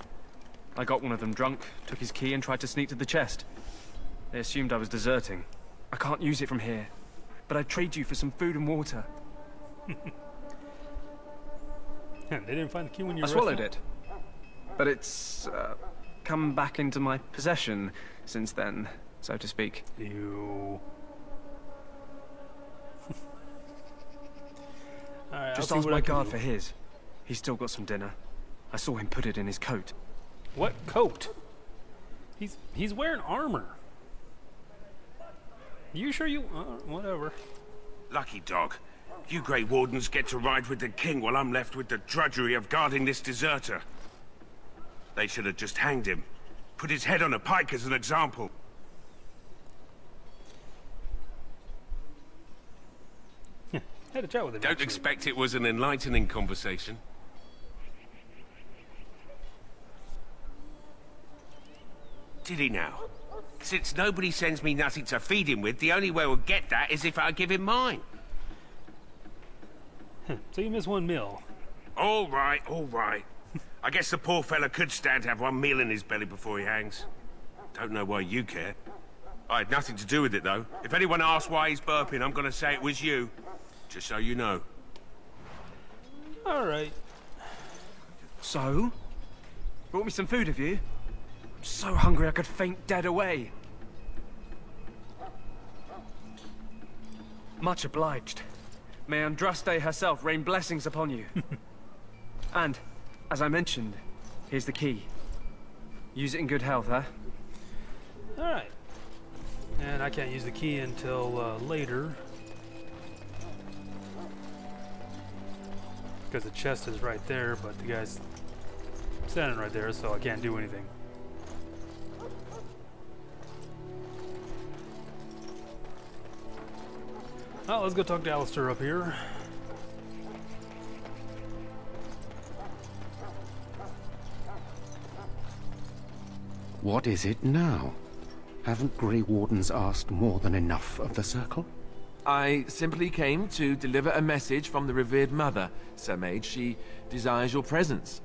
I got one of them drunk, took his key and tried to sneak to the chest. They assumed I was deserting. I can't use it from here. But I'd trade you for some food and water. They didn't find the key when you I swallowed it. But it's, come back into my possession since then, so to speak. Ew. Alright, just ask my guard for his. He's still got some dinner. I saw him put it in his coat. What coat? He's wearing armor. You sure you... whatever. Lucky dog. You Grey Wardens get to ride with the king while I'm left with the drudgery of guarding this deserter. They should have just hanged him. Put his head on a pike as an example. Had a chat with him. Don't expect it was an enlightening conversation. Did he now? Since nobody sends me nothing to feed him with, the only way we'll get that is if I give him mine. So you miss one meal. All right, all right. I guess the poor fella could stand to have one meal in his belly before he hangs. Don't know why you care. I had nothing to do with it, though. If anyone asks why he's burping, I'm gonna say it was you. Just so you know. Alright. So? Brought me some food, have you? I'm so hungry I could faint dead away. Much obliged. May Andraste herself rain blessings upon you. And, as I mentioned, here's the key. Use it in good health, huh? Alright. And I can't use the key until later. Because the chest is right there, but the guy's standing right there, so I can't do anything. Oh, let's go talk to Alistair up here. What is it now? Haven't Grey Wardens asked more than enough of the Circle? I simply came to deliver a message from the revered mother, Sir Mage. She desires your presence.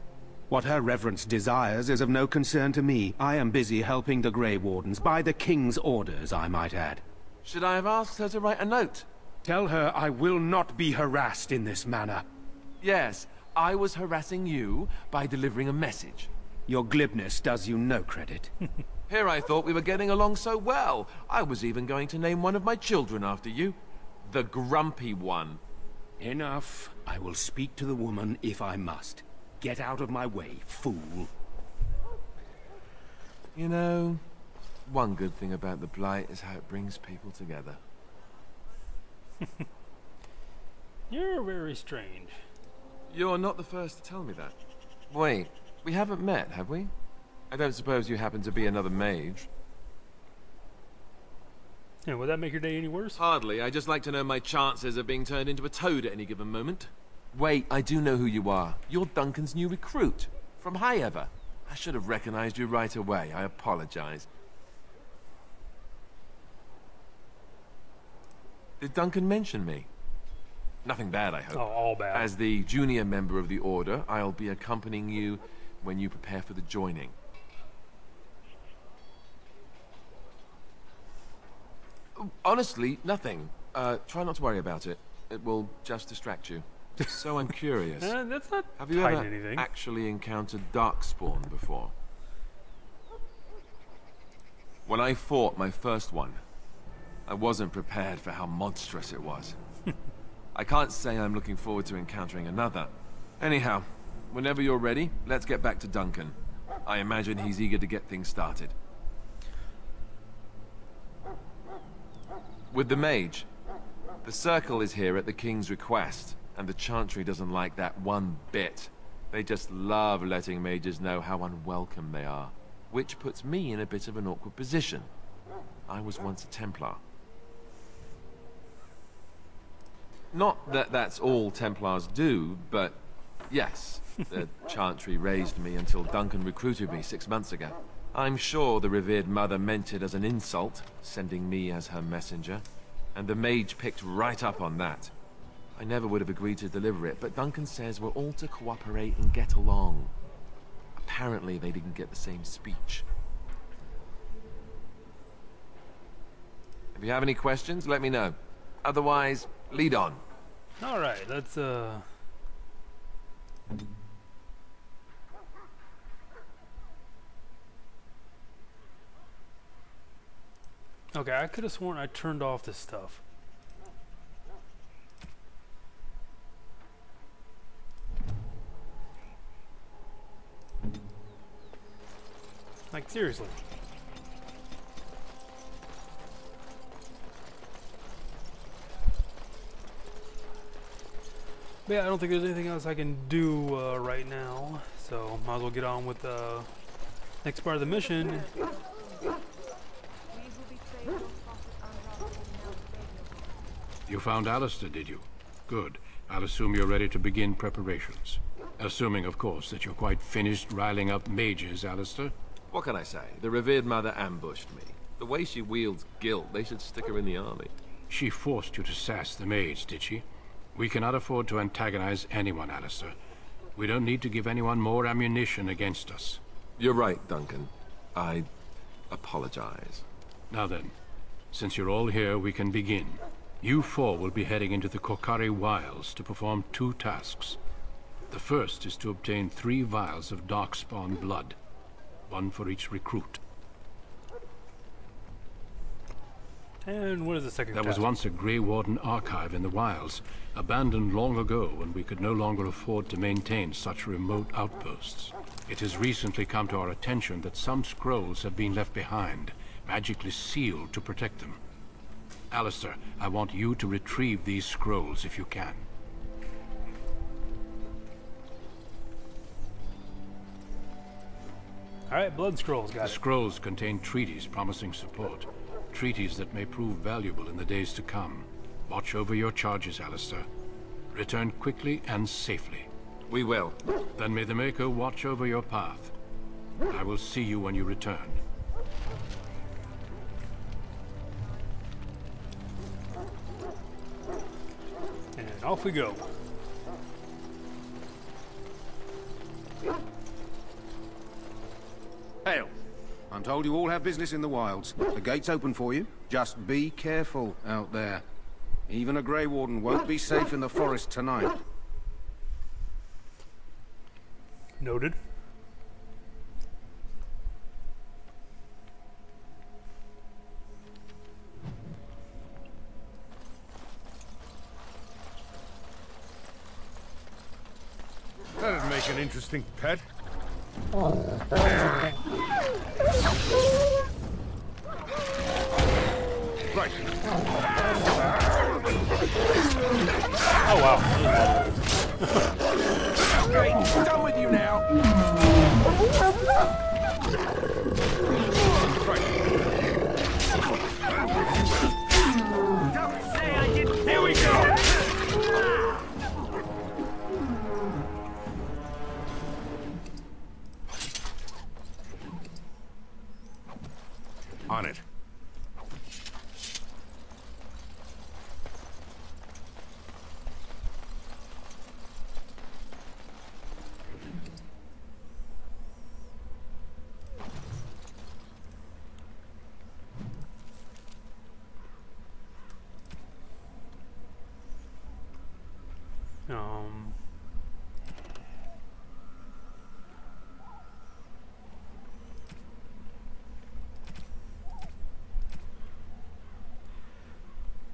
What her reverence desires is of no concern to me. I am busy helping the Grey Wardens, by the King's orders, I might add. Should I have asked her to write a note? Tell her I will not be harassed in this manner. Yes, I was harassing you by delivering a message. Your glibness does you no credit. Here I thought we were getting along so well. I was even going to name one of my children after you. The Grumpy One. Enough. I will speak to the woman if I must. Get out of my way, fool. You know, one good thing about the Blight is how it brings people together. You're very strange. You're not the first to tell me that. Wait, we haven't met, have we? I don't suppose you happen to be another mage. Yeah, would that make your day any worse? Hardly. I just like to know my chances of being turned into a toad at any given moment. Wait, I do know who you are. You're Duncan's new recruit. From Highever. I should have recognized you right away. I apologize. Did Duncan mention me? Nothing bad, I hope. Oh, all bad. As the junior member of the Order, I'll be accompanying you when you prepare for the joining. Honestly, nothing. Try not to worry about it. It will just distract you. So I'm curious. That's not Have you ever anything. actually encountered Darkspawn before? When I fought my first one, I wasn't prepared for how monstrous it was. I can't say I'm looking forward to encountering another. Anyhow, whenever you're ready, let's get back to Duncan. I imagine he's eager to get things started. With the mage, the Circle is here at the King's request, and the Chantry doesn't like that one bit. They just love letting mages know how unwelcome they are, which puts me in a bit of an awkward position. I was once a Templar. Not that that's all Templars do, but yes, the Chantry raised me until Duncan recruited me 6 months ago. I'm sure the revered mother meant it as an insult, sending me as her messenger, and the mage picked right up on that. I never would have agreed to deliver it, but Duncan says we're all to cooperate and get along. Apparently they didn't get the same speech. If you have any questions, let me know. Otherwise, lead on. All right, let's Okay, I could have sworn I turned off this stuff. Like, seriously. But yeah, I don't think there's anything else I can do right now, so might as well get on with the next part of the mission. You found Alistair, did you? Good. I'll assume you're ready to begin preparations. Assuming, of course, that you're quite finished riling up mages, Alistair. What can I say? The revered mother ambushed me. The way she wields guilt, they should stick her in the army. She forced you to sass the mage, did she? We cannot afford to antagonize anyone, Alistair. We don't need to give anyone more ammunition against us. You're right, Duncan. I apologize. Now then, since you're all here, we can begin. You four will be heading into the Korcari Wilds to perform 2 tasks. The first is to obtain 3 vials of Darkspawn blood, 1 for each recruit. And what is the second There was once a Grey Warden archive in the wilds, abandoned long ago when we could no longer afford to maintain such remote outposts. It has recently come to our attention that some scrolls have been left behind, magically sealed to protect them. Alistair, I want you to retrieve these scrolls if you can. Alright, blood scrolls, got it. The scrolls contain treaties promising support. Treaties that may prove valuable in the days to come. Watch over your charges, Alistair. Return quickly and safely. We will. Then may the Maker watch over your path. I will see you when you return. off we go. Hail. I'm told you all have business in the wilds. The gate's open for you. Just be careful out there. Even a Grey Warden won't be safe in the forest tonight. Noted. That'd make an interesting pet. Right. Oh wow. Okay, done with you now. Right. Don't say I didn't. Here we go. On it.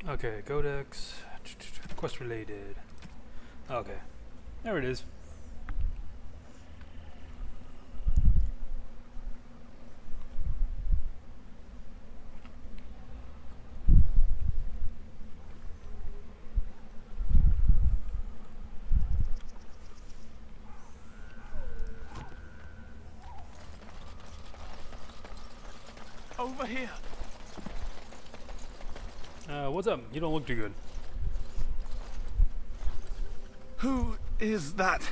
Okay, Codex, quest related. Okay, there it is. Over here. What's up? You don't look too good. Who is that?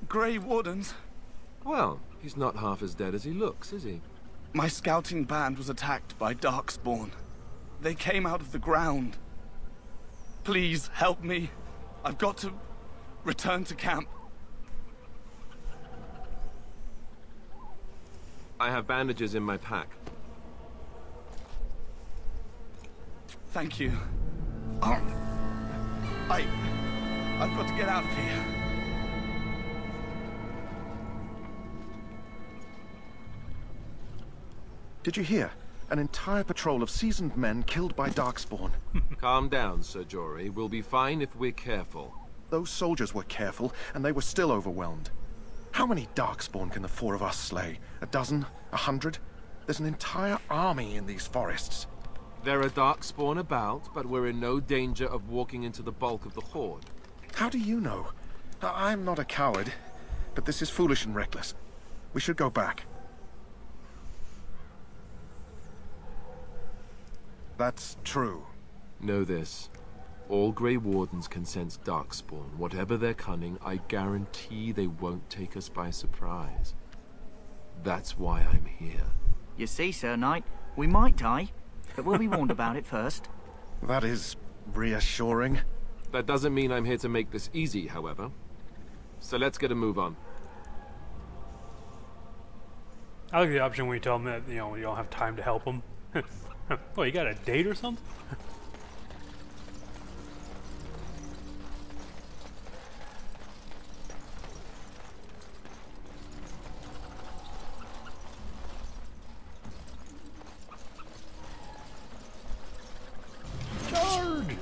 Grey Wardens? Well, he's not half as dead as he looks, is he? My scouting band was attacked by Darkspawn. They came out of the ground. Please help me. I've got to return to camp. I have bandages in my pack. Thank you. I've got to get out of here. Did you hear? An entire patrol of seasoned men killed by Darkspawn. Calm down, Sir Jory. We'll be fine if we're careful. Those soldiers were careful, and they were still overwhelmed. How many Darkspawn can the four of us slay? A dozen? 100? There's an entire army in these forests. There are Darkspawn about, but we're in no danger of walking into the bulk of the Horde. How do you know? I'm not a coward, but this is foolish and reckless. We should go back. That's true. Know this. All Grey Wardens can sense Darkspawn. Whatever their cunning, I guarantee they won't take us by surprise. That's why I'm here. You see, Sir Knight, we might die, but we'll be warned about it first. That is reassuring. That doesn't mean I'm here to make this easy, however. So let's get a move on. I like the option when you tell them that, you know, you don't have time to help them. Oh, you got a date or something? Charge!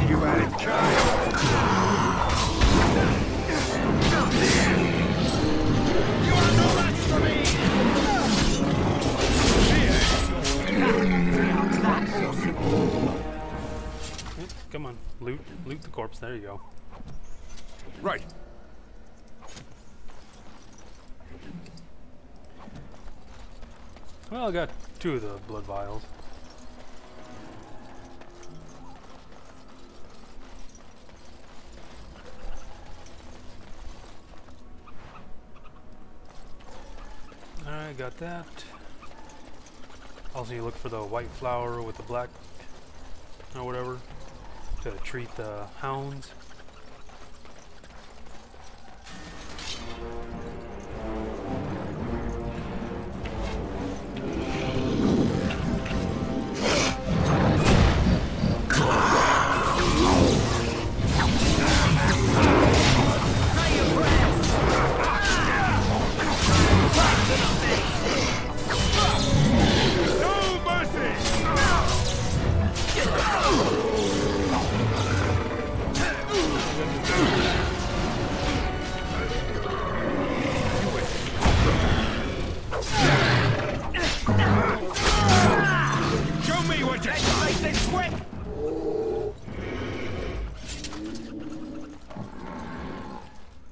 You had it, child. You are no match for me. Come on, loot the corpse. There you go. Right. Well, I got 2 of the blood vials. got that. Also, you look for the white flower with the black or whatever to treat the hounds.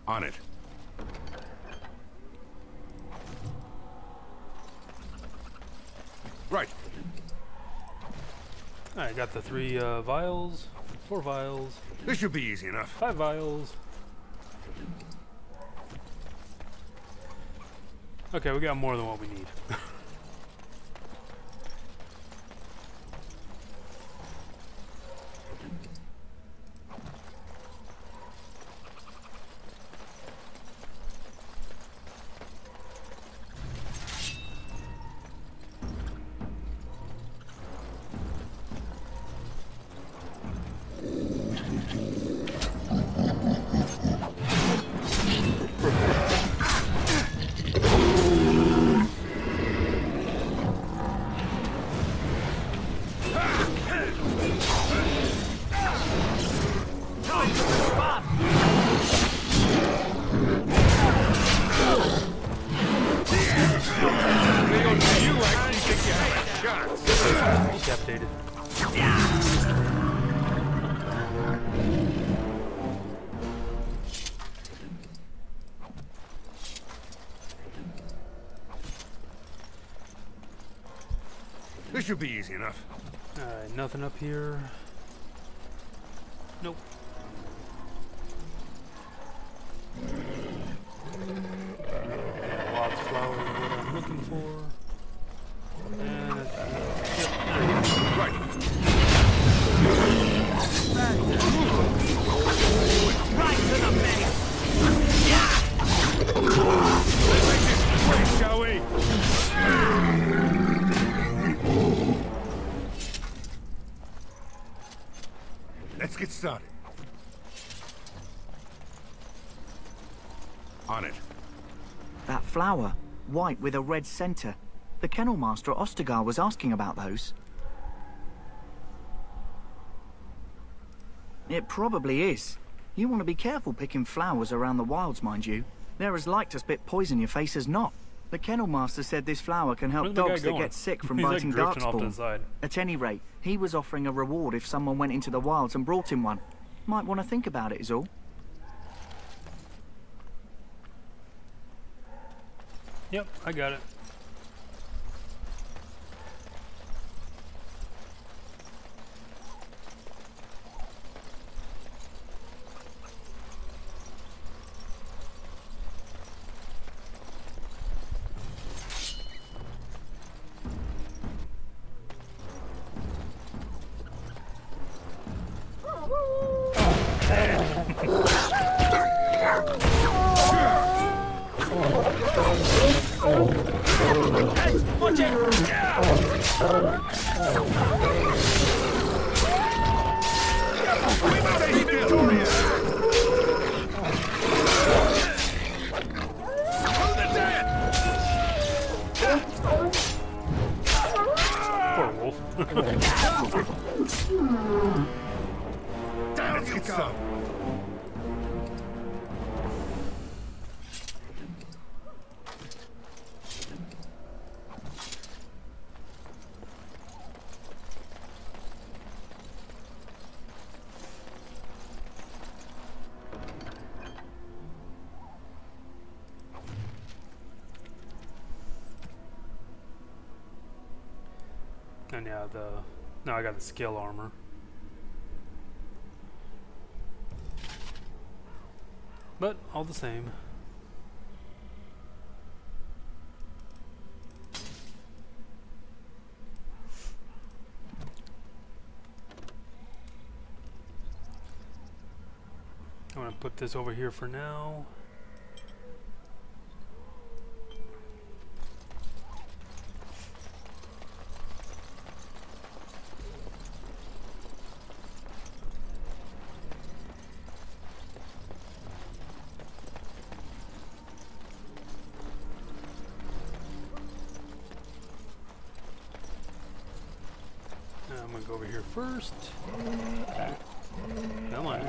On it. Right. Alright, got the 3 vials, 4 vials. This should be easy enough. 5 vials. Okay, we got more than what we need. Decapitated. This should be easy enough. Alright, nothing up here. Nope. Wild's flower is what I'm looking for. And it's, yep, there you go. Right. Right to the base. Yeah. Let's make this quick, shall we? Let's get started. On it. That flower, white with a red center. The kennel master at Ostagar was asking about those. It probably is. You want to be careful picking flowers around the wilds, mind you. They're as like to spit poison in your face as not. The kennel master said this flower can help dogs that get sick from biting darkspawn. At any rate, he was offering a reward if someone went into the wilds and brought him one. Might want to think about it is all. Yep, I got it. Down you go. And yeah, no, I got the skill armor. But all the same. I'm gonna put this over here for now. I'm gonna go over here first. Come on.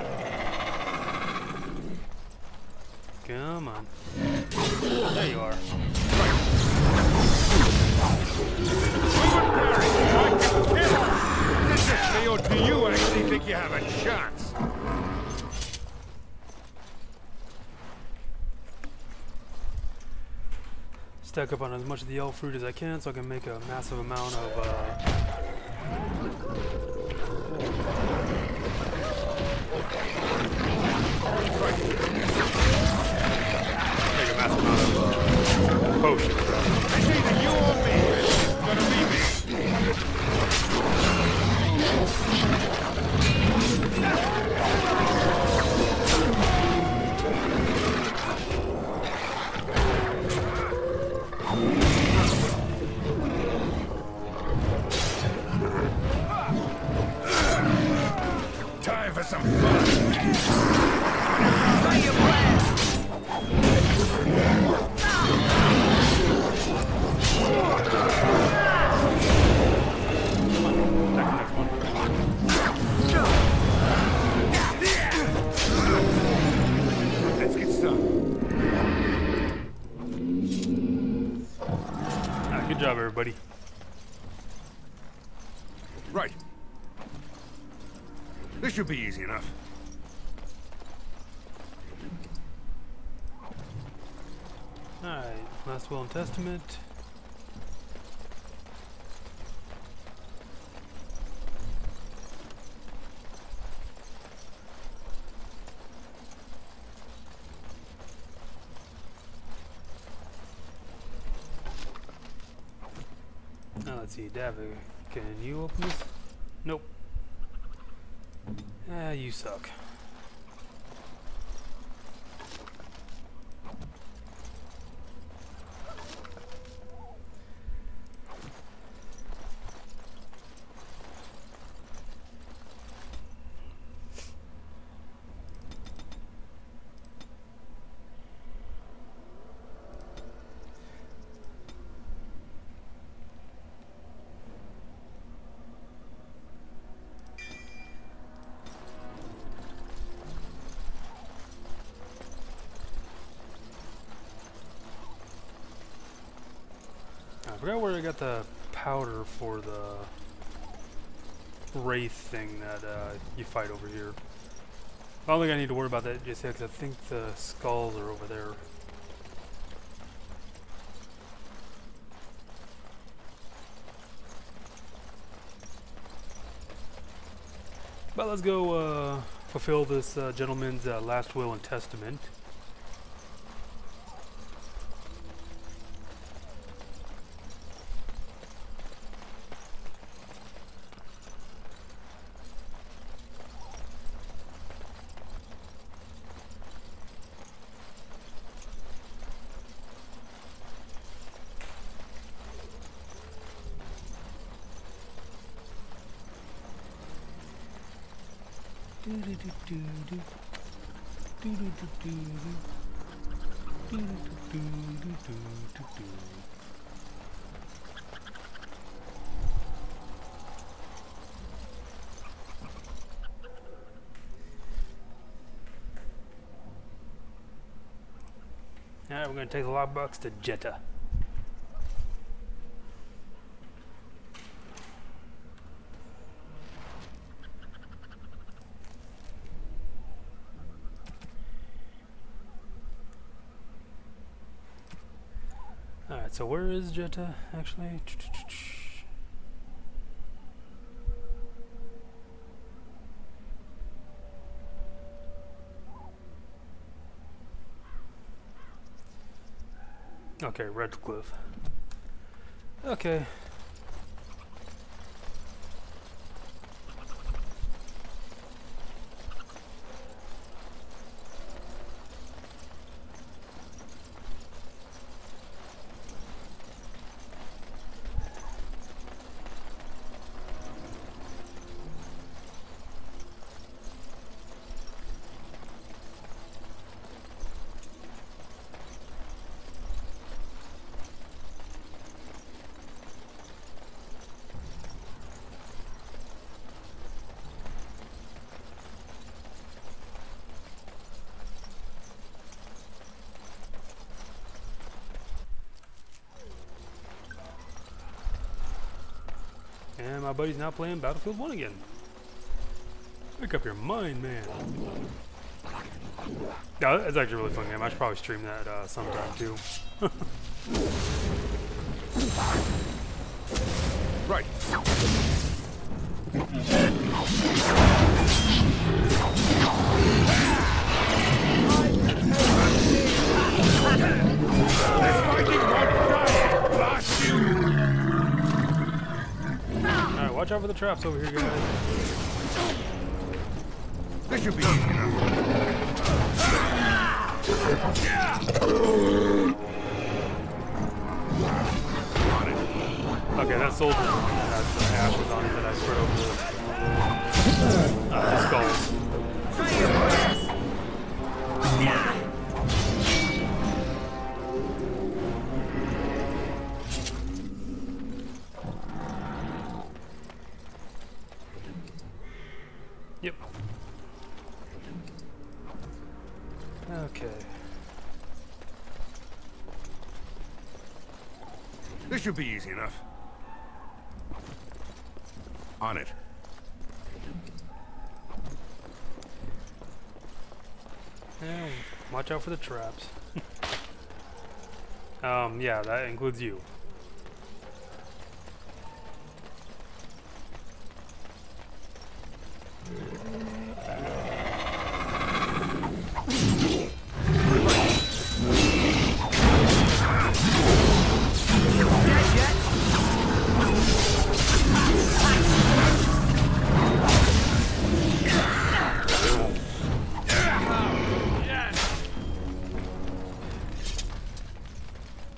Come on. There you are. Or do you actually think you have a chance? Stack up on as much of the elf fruit as I can so I can make a massive amount of potion. It's either you or me. It's gonna be me. Time for some fun. Say your prayers. Let's get started. Good job, everybody. Right. This should be easy enough. Alright, last will and testament. Now let's see, David, can you open this? Nope. Ah, you suck. I forgot where I got the powder for the wraith thing that you fight over here. I don't think I need to worry about that just yet because I think the skulls are over there. But let's go fulfill this gentleman's last will and testament. Alright, we're going to take the logbox to Jetta. Alright, so where is Jetta actually? Okay, Redcliffe. Okay. my buddy's now playing Battlefield 1 again. Wake up your mind, man. Yeah, it's actually a really fun game. I should probably stream that sometime too. Right. Alright, watch out for the traps over here, guys. This should be easy enough. Okay, that soldier has ashes on it that I spread over the skulls. Yep. Okay. This should be easy enough. On it. Yeah, watch out for the traps. Yeah, that includes you.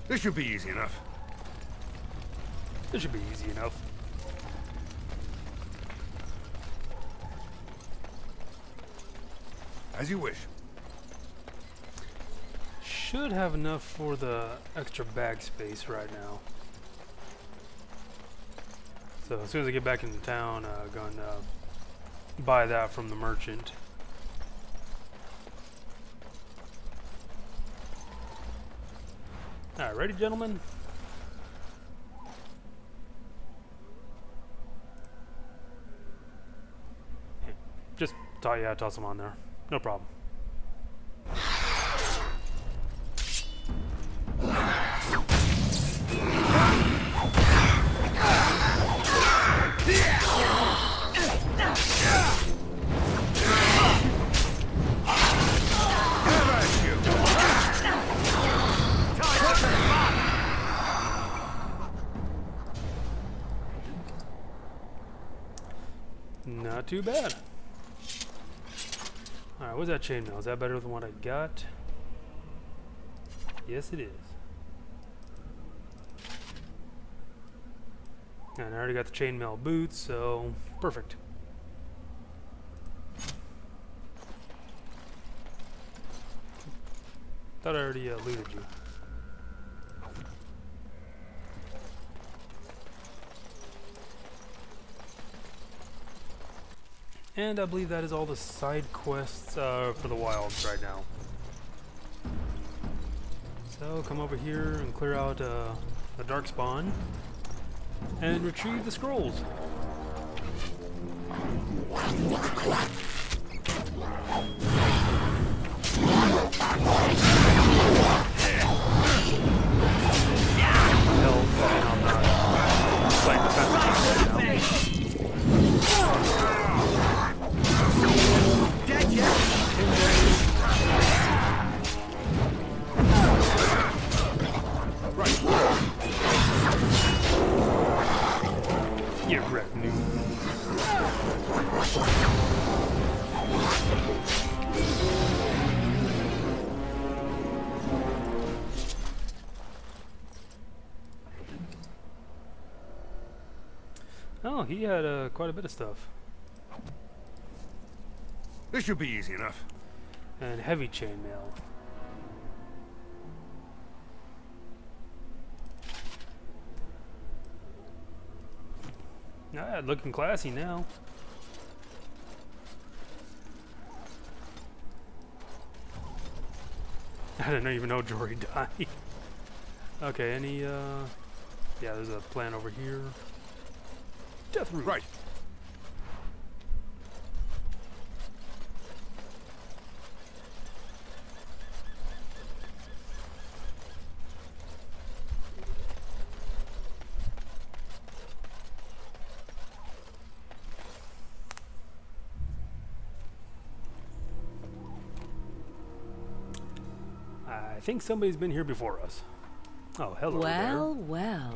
This should be easy enough. This should be easy enough. As you wish. Should have enough for the extra bag space right now. So as soon as I get back into town, I'm going to buy that from the merchant. Alright, ready, gentlemen? Just toss them on there. No problem. Not too bad. Alright, what's that chainmail? Is that better than what I got? Yes, it is. And I already got the chainmail boots, so perfect. Thought I already looted you. And I believe that is all the side quests for the wilds right now. So come over here and clear out the Darkspawn and retrieve the scrolls. Oh, he had quite a bit of stuff. This should be easy enough. And heavy chainmail. Ah, looking classy now. I didn't even know Jory died. Okay, any, yeah, there's a plan over here. Deathroot. Right. I think somebody's been here before us. Oh, hello Well, well.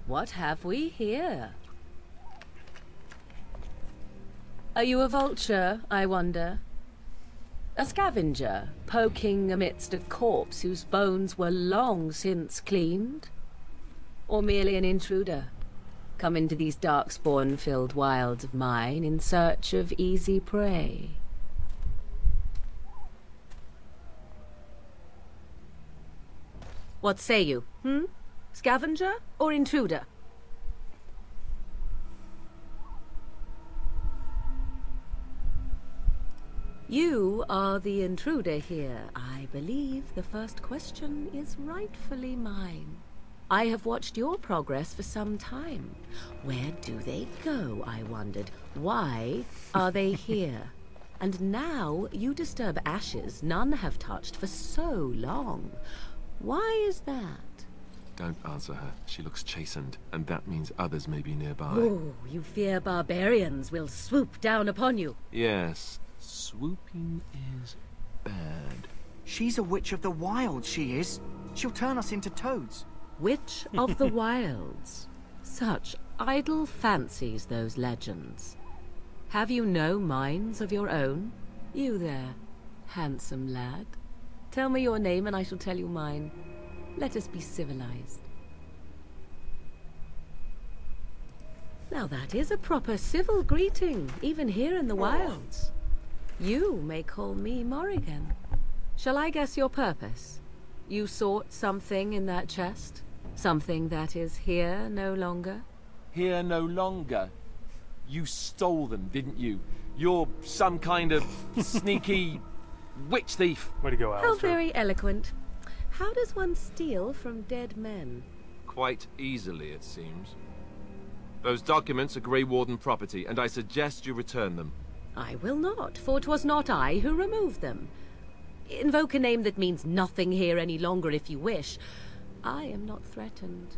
What have we here? Are you a vulture, I wonder? A scavenger, poking amidst a corpse whose bones were long since cleaned? Or merely an intruder, come into these darkspawn-filled wilds of mine in search of easy prey? What say you, Scavenger or intruder? You are the intruder here. I believe the first question is rightfully mine. I have watched your progress for some time. Where do they go, I wondered? Why are they here? And now you disturb ashes none have touched for so long. Why is that? Don't answer her. She looks chastened, and that means others may be nearby. Oh, you fear barbarians will swoop down upon you. Yes, swooping is bad. She's a witch of the wilds, she is. She'll turn us into toads. Witch of the wilds. Such idle fancies, those legends. Have you no minds of your own? You there, handsome lad. Tell me your name and I shall tell you mine. Let us be civilized. Now that is a proper civil greeting, even here in the wilds. You may call me Morrigan. Shall I guess your purpose? You sought something in that chest? Something that is here no longer? Here no longer? You stole them, didn't you? You're some kind of sneaky witch thief. Way to go, Alistair. How very eloquent. How does one steal from dead men? Quite easily, it seems. Those documents are Grey Warden property, and I suggest you return them. I will not, for 'twas not I who removed them. Invoke a name that means nothing here any longer if you wish. I am not threatened.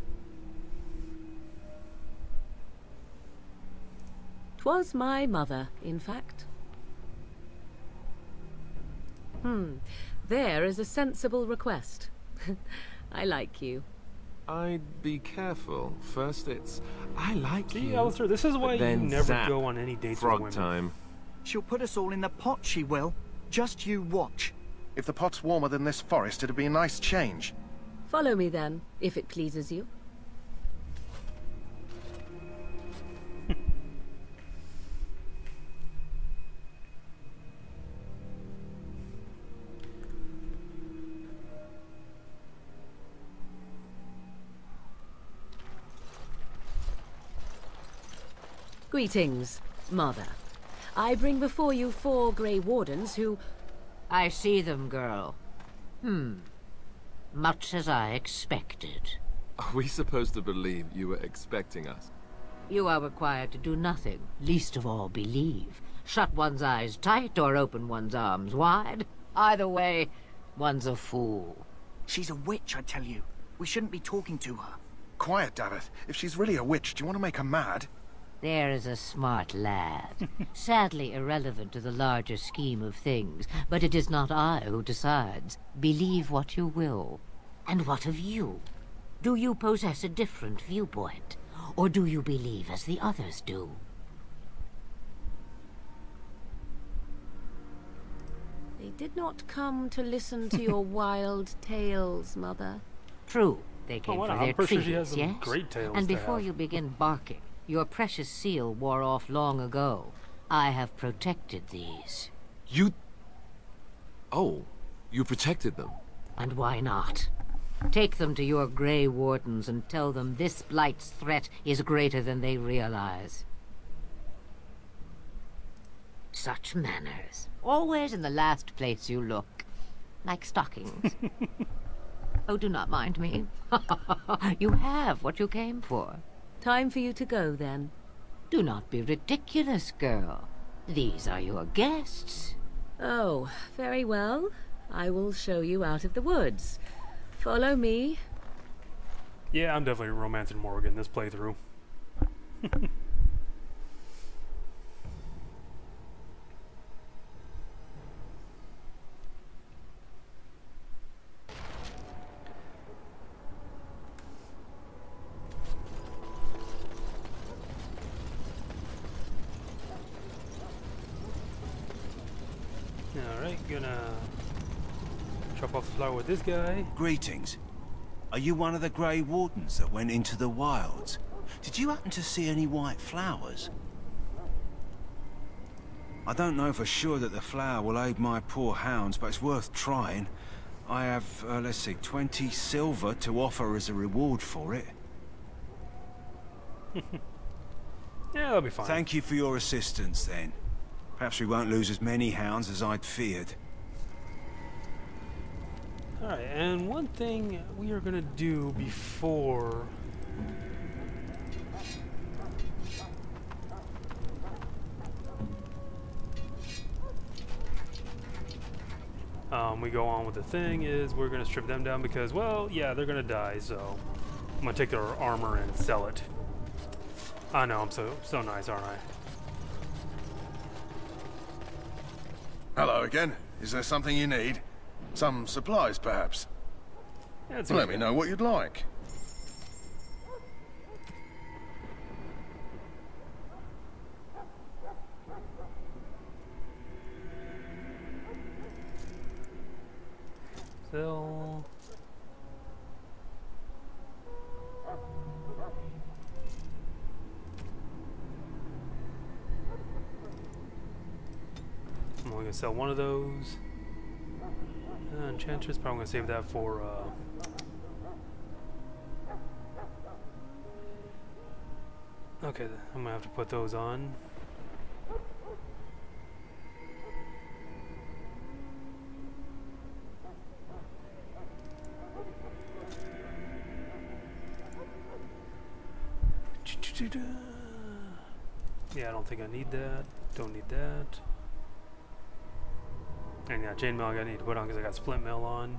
'Twas my mother, in fact. There is a sensible request. I like you. I'd be careful. First it's, I like you. Alistair, this is why you never zap. go on any dates Frog with women. time. She'll put us all in the pot, she will. Just you watch. If the pot's warmer than this forest, it'd be a nice change. Follow me then, if it pleases you. Greetings, Mother. I bring before you 4 Grey Wardens who... I see them, girl. Much as I expected. Are we supposed to believe you were expecting us? You are required to do nothing, least of all believe. Shut one's eyes tight or open one's arms wide. Either way, one's a fool. She's a witch, I tell you. We shouldn't be talking to her. Quiet, Daveth. If she's really a witch, do you want to make her mad? There is a smart lad. Sadly irrelevant to the larger scheme of things, but it is not I who decides. Believe what you will. And what of you? Do you possess a different viewpoint? Or do you believe as the others do? They did not come to listen to your wild tales, Mother. True, they came for their pretty sure she treats, has some yes? great tales And to before have. you begin barking, your precious seal wore off long ago. I have protected these. You... Oh, you protected them. And why not? Take them to your Grey Wardens and tell them this blight's threat is greater than they realize. Such manners. Always in the last place you look. Like stockings. Oh, do not mind me. You have what you came for. Time for you to go, then. Do not be ridiculous, girl. These are your guests. Oh, very well. I will show you out of the woods. Follow me. Yeah, I'm definitely romancing Morgan this playthrough. Alright, gonna chop off the flower with this guy. Greetings. Are you one of the Grey Wardens that went into the wilds? Did you happen to see any white flowers? I don't know for sure that the flower will aid my poor hounds, but it's worth trying. I have, let's see, 20 silver to offer as a reward for it. Yeah, that'll be fine. Thank you for your assistance, then. Perhaps we won't lose as many hounds as I'd feared. Alright, and one thing we are gonna do before we go on with the thing is we're gonna strip them down because, well, yeah, they're gonna die, so I'm gonna take their armor and sell it. I know, I'm so nice, aren't I? Hello again. Is there something you need? Some supplies, perhaps? Yeah, Let me know what you'd like. Sell. I'm only gonna sell one of those. Enchantress, probably gonna save that for okay, I'm gonna have to put those on. Yeah, I don't think I need that. Don't need that. And yeah, chainmail I need to put on because I got splint mail on.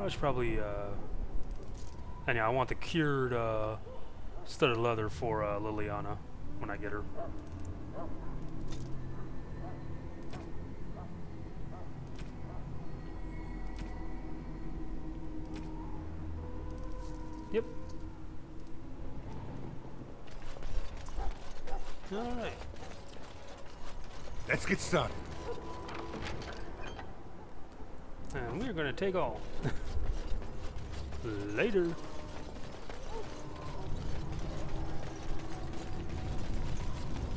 I should probably and yeah, I want the cured studded leather for Liliana when I get her. Yep. Alright. Let's get started. And we're gonna take off. Later.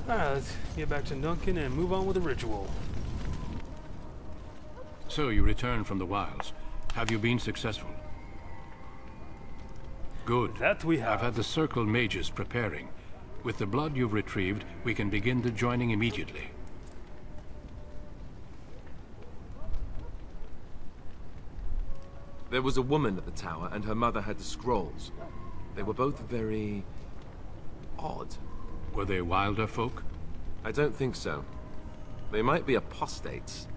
Alright, let's get back to Duncan and move on with the ritual. So you returned from the wilds. Have you been successful? Good. That we have. I've had the Circle mages preparing. With the blood you've retrieved, we can begin the joining immediately. There was a woman at the tower, and her mother had the scrolls. They were both very odd. Were they wilder folk? I don't think so. They might be apostates.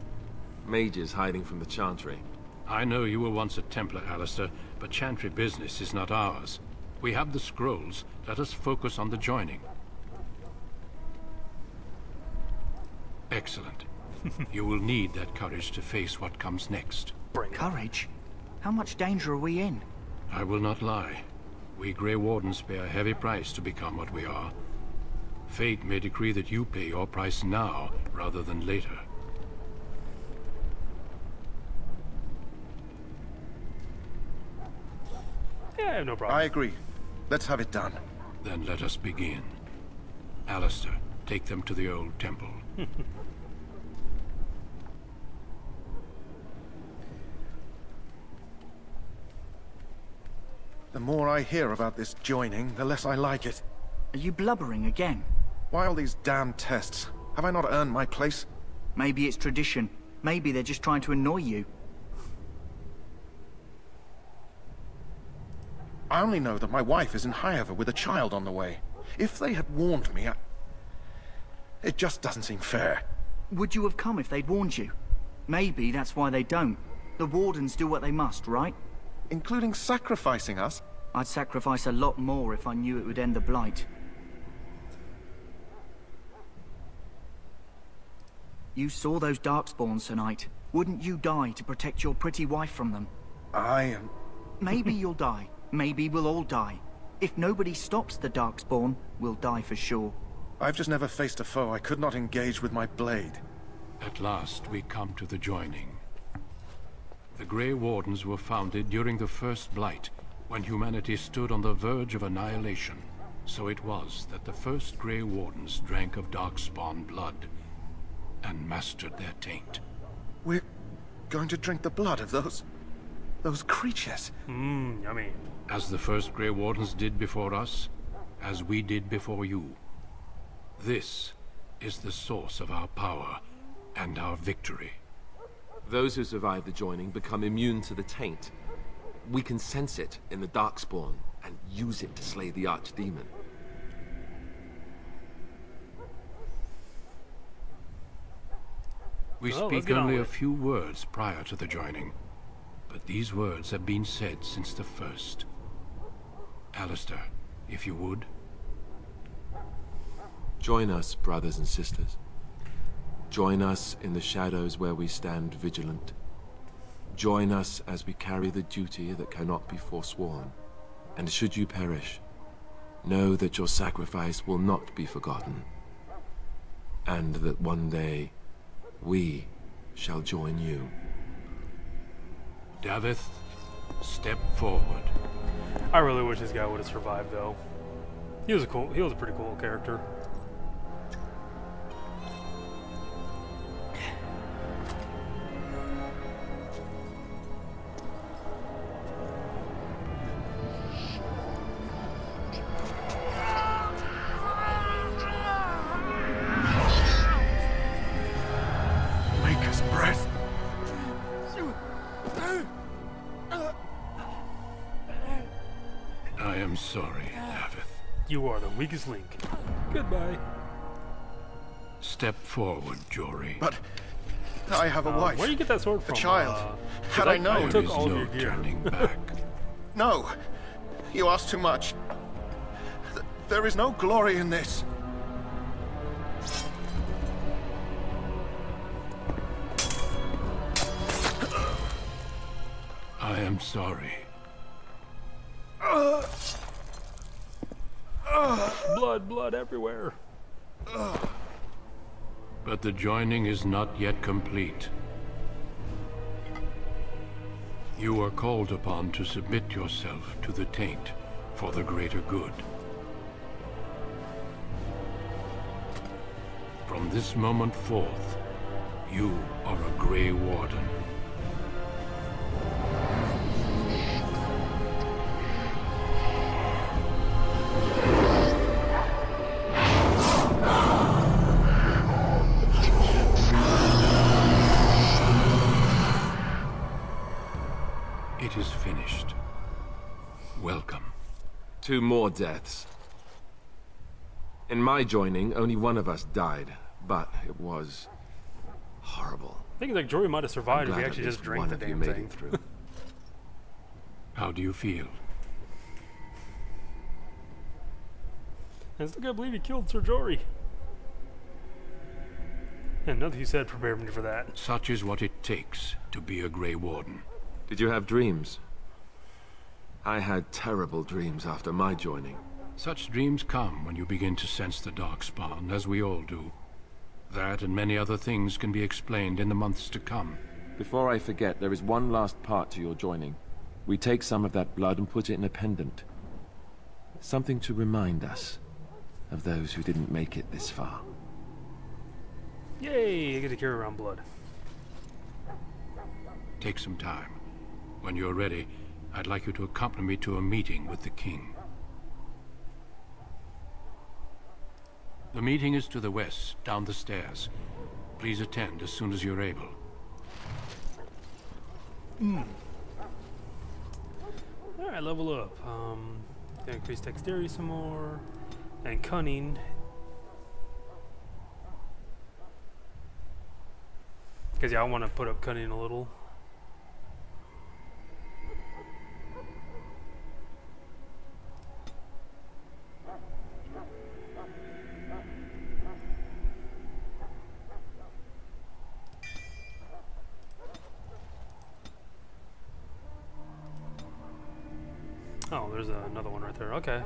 Mages hiding from the Chantry. I know you were once a Templar, Alistair, but Chantry business is not ours. We have the scrolls. Let us focus on the joining. Excellent. You will need that courage to face what comes next. Courage? How much danger are we in? I will not lie. We Grey Wardens pay a heavy price to become what we are. Fate may decree that you pay your price now, rather than later. Yeah, I have no problem. I agree. Let's have it done. Then let us begin. Alistair, take them to the old temple. The more I hear about this joining, the less I like it. Are you blubbering again? Why all these damn tests? Have I not earned my place? Maybe it's tradition. Maybe they're just trying to annoy you. I only know that my wife is in Highever with a child on the way. If they had warned me, it just doesn't seem fair. Would you have come if they'd warned you? Maybe that's why they don't. The Wardens do what they must, right? Including sacrificing us? I'd sacrifice a lot more if I knew it would end the Blight. You saw those Darkspawns tonight. Wouldn't you die to protect your pretty wife from them? Maybe you'll die. Maybe we'll all die. If nobody stops the Darkspawn, we'll die for sure. I've just never faced a foe I could not engage with my blade. At last, we come to the joining. The Grey Wardens were founded during the First Blight, when humanity stood on the verge of annihilation. So it was that the first Grey Wardens drank of Darkspawn blood and mastered their taint. We're going to drink the blood of those creatures. Yummy. As the first Grey Wardens did before us, as we did before you. This is the source of our power and our victory. Those who survive the joining become immune to the taint. We can sense it in the Darkspawn and use it to slay the Archdemon. We speak only a few words prior to the joining, but these words have been said since the first. Alistair, if you would. Join us, brothers and sisters. Join us in the shadows where we stand vigilant. Join us as we carry the duty that cannot be forsworn. And should you perish, know that your sacrifice will not be forgotten. And that one day, we shall join you. Davith, step forward. I really wish this guy would have survived, though. He was a pretty cool character. Sorry, Davith. You are the weakest link. Goodbye. Step forward, Jory. But I have a wife. Where do you get that sword from? A child. Had I known. There is no turning back. No. You ask too much. There is no glory in this. I am sorry. Blood everywhere. But the joining is not yet complete. You are called upon to submit yourself to the taint for the greater good. From this moment forth, you are a Grey Warden. It is finished. Welcome. 2 more deaths. In my joining, only one of us died, but it was horrible. I think like Jory might have survived if he actually just drank the damn thing. Through. How do you feel? I still can't believe he killed Sir Jory. And nothing you said prepared me for that. Such is what it takes to be a Grey Warden. Did you have dreams? I had terrible dreams after my joining. Such dreams come when you begin to sense the Darkspawn, as we all do. That and many other things can be explained in the months to come. Before I forget, there is one last part to your joining. We take some of that blood and put it in a pendant. Something to remind us of those who didn't make it this far. Yay, I get to carry around blood. Take some time. When you're ready, I'd like you to accompany me to a meeting with the king. The meeting is to the west, down the stairs. Please attend as soon as you're able. Alright, Alright, level up. Increase dexterity some more. And cunning. Because, yeah, I want to put up cunning a little. Oh, there's another one right there. Okay.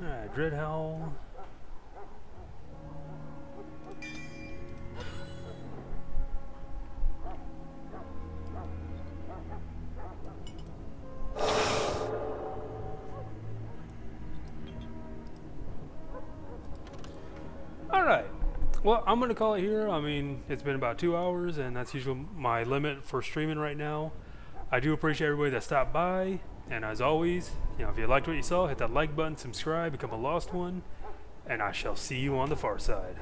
Alright, Dreadhowl. Alright, well, I'm going to call it here. I mean, it's been about 2 hours, and that's usually my limit for streaming right now. I do appreciate everybody that stopped by, and as always, you know, if you liked what you saw, hit that like button, subscribe, become a Lost One, and I shall see you on the far side.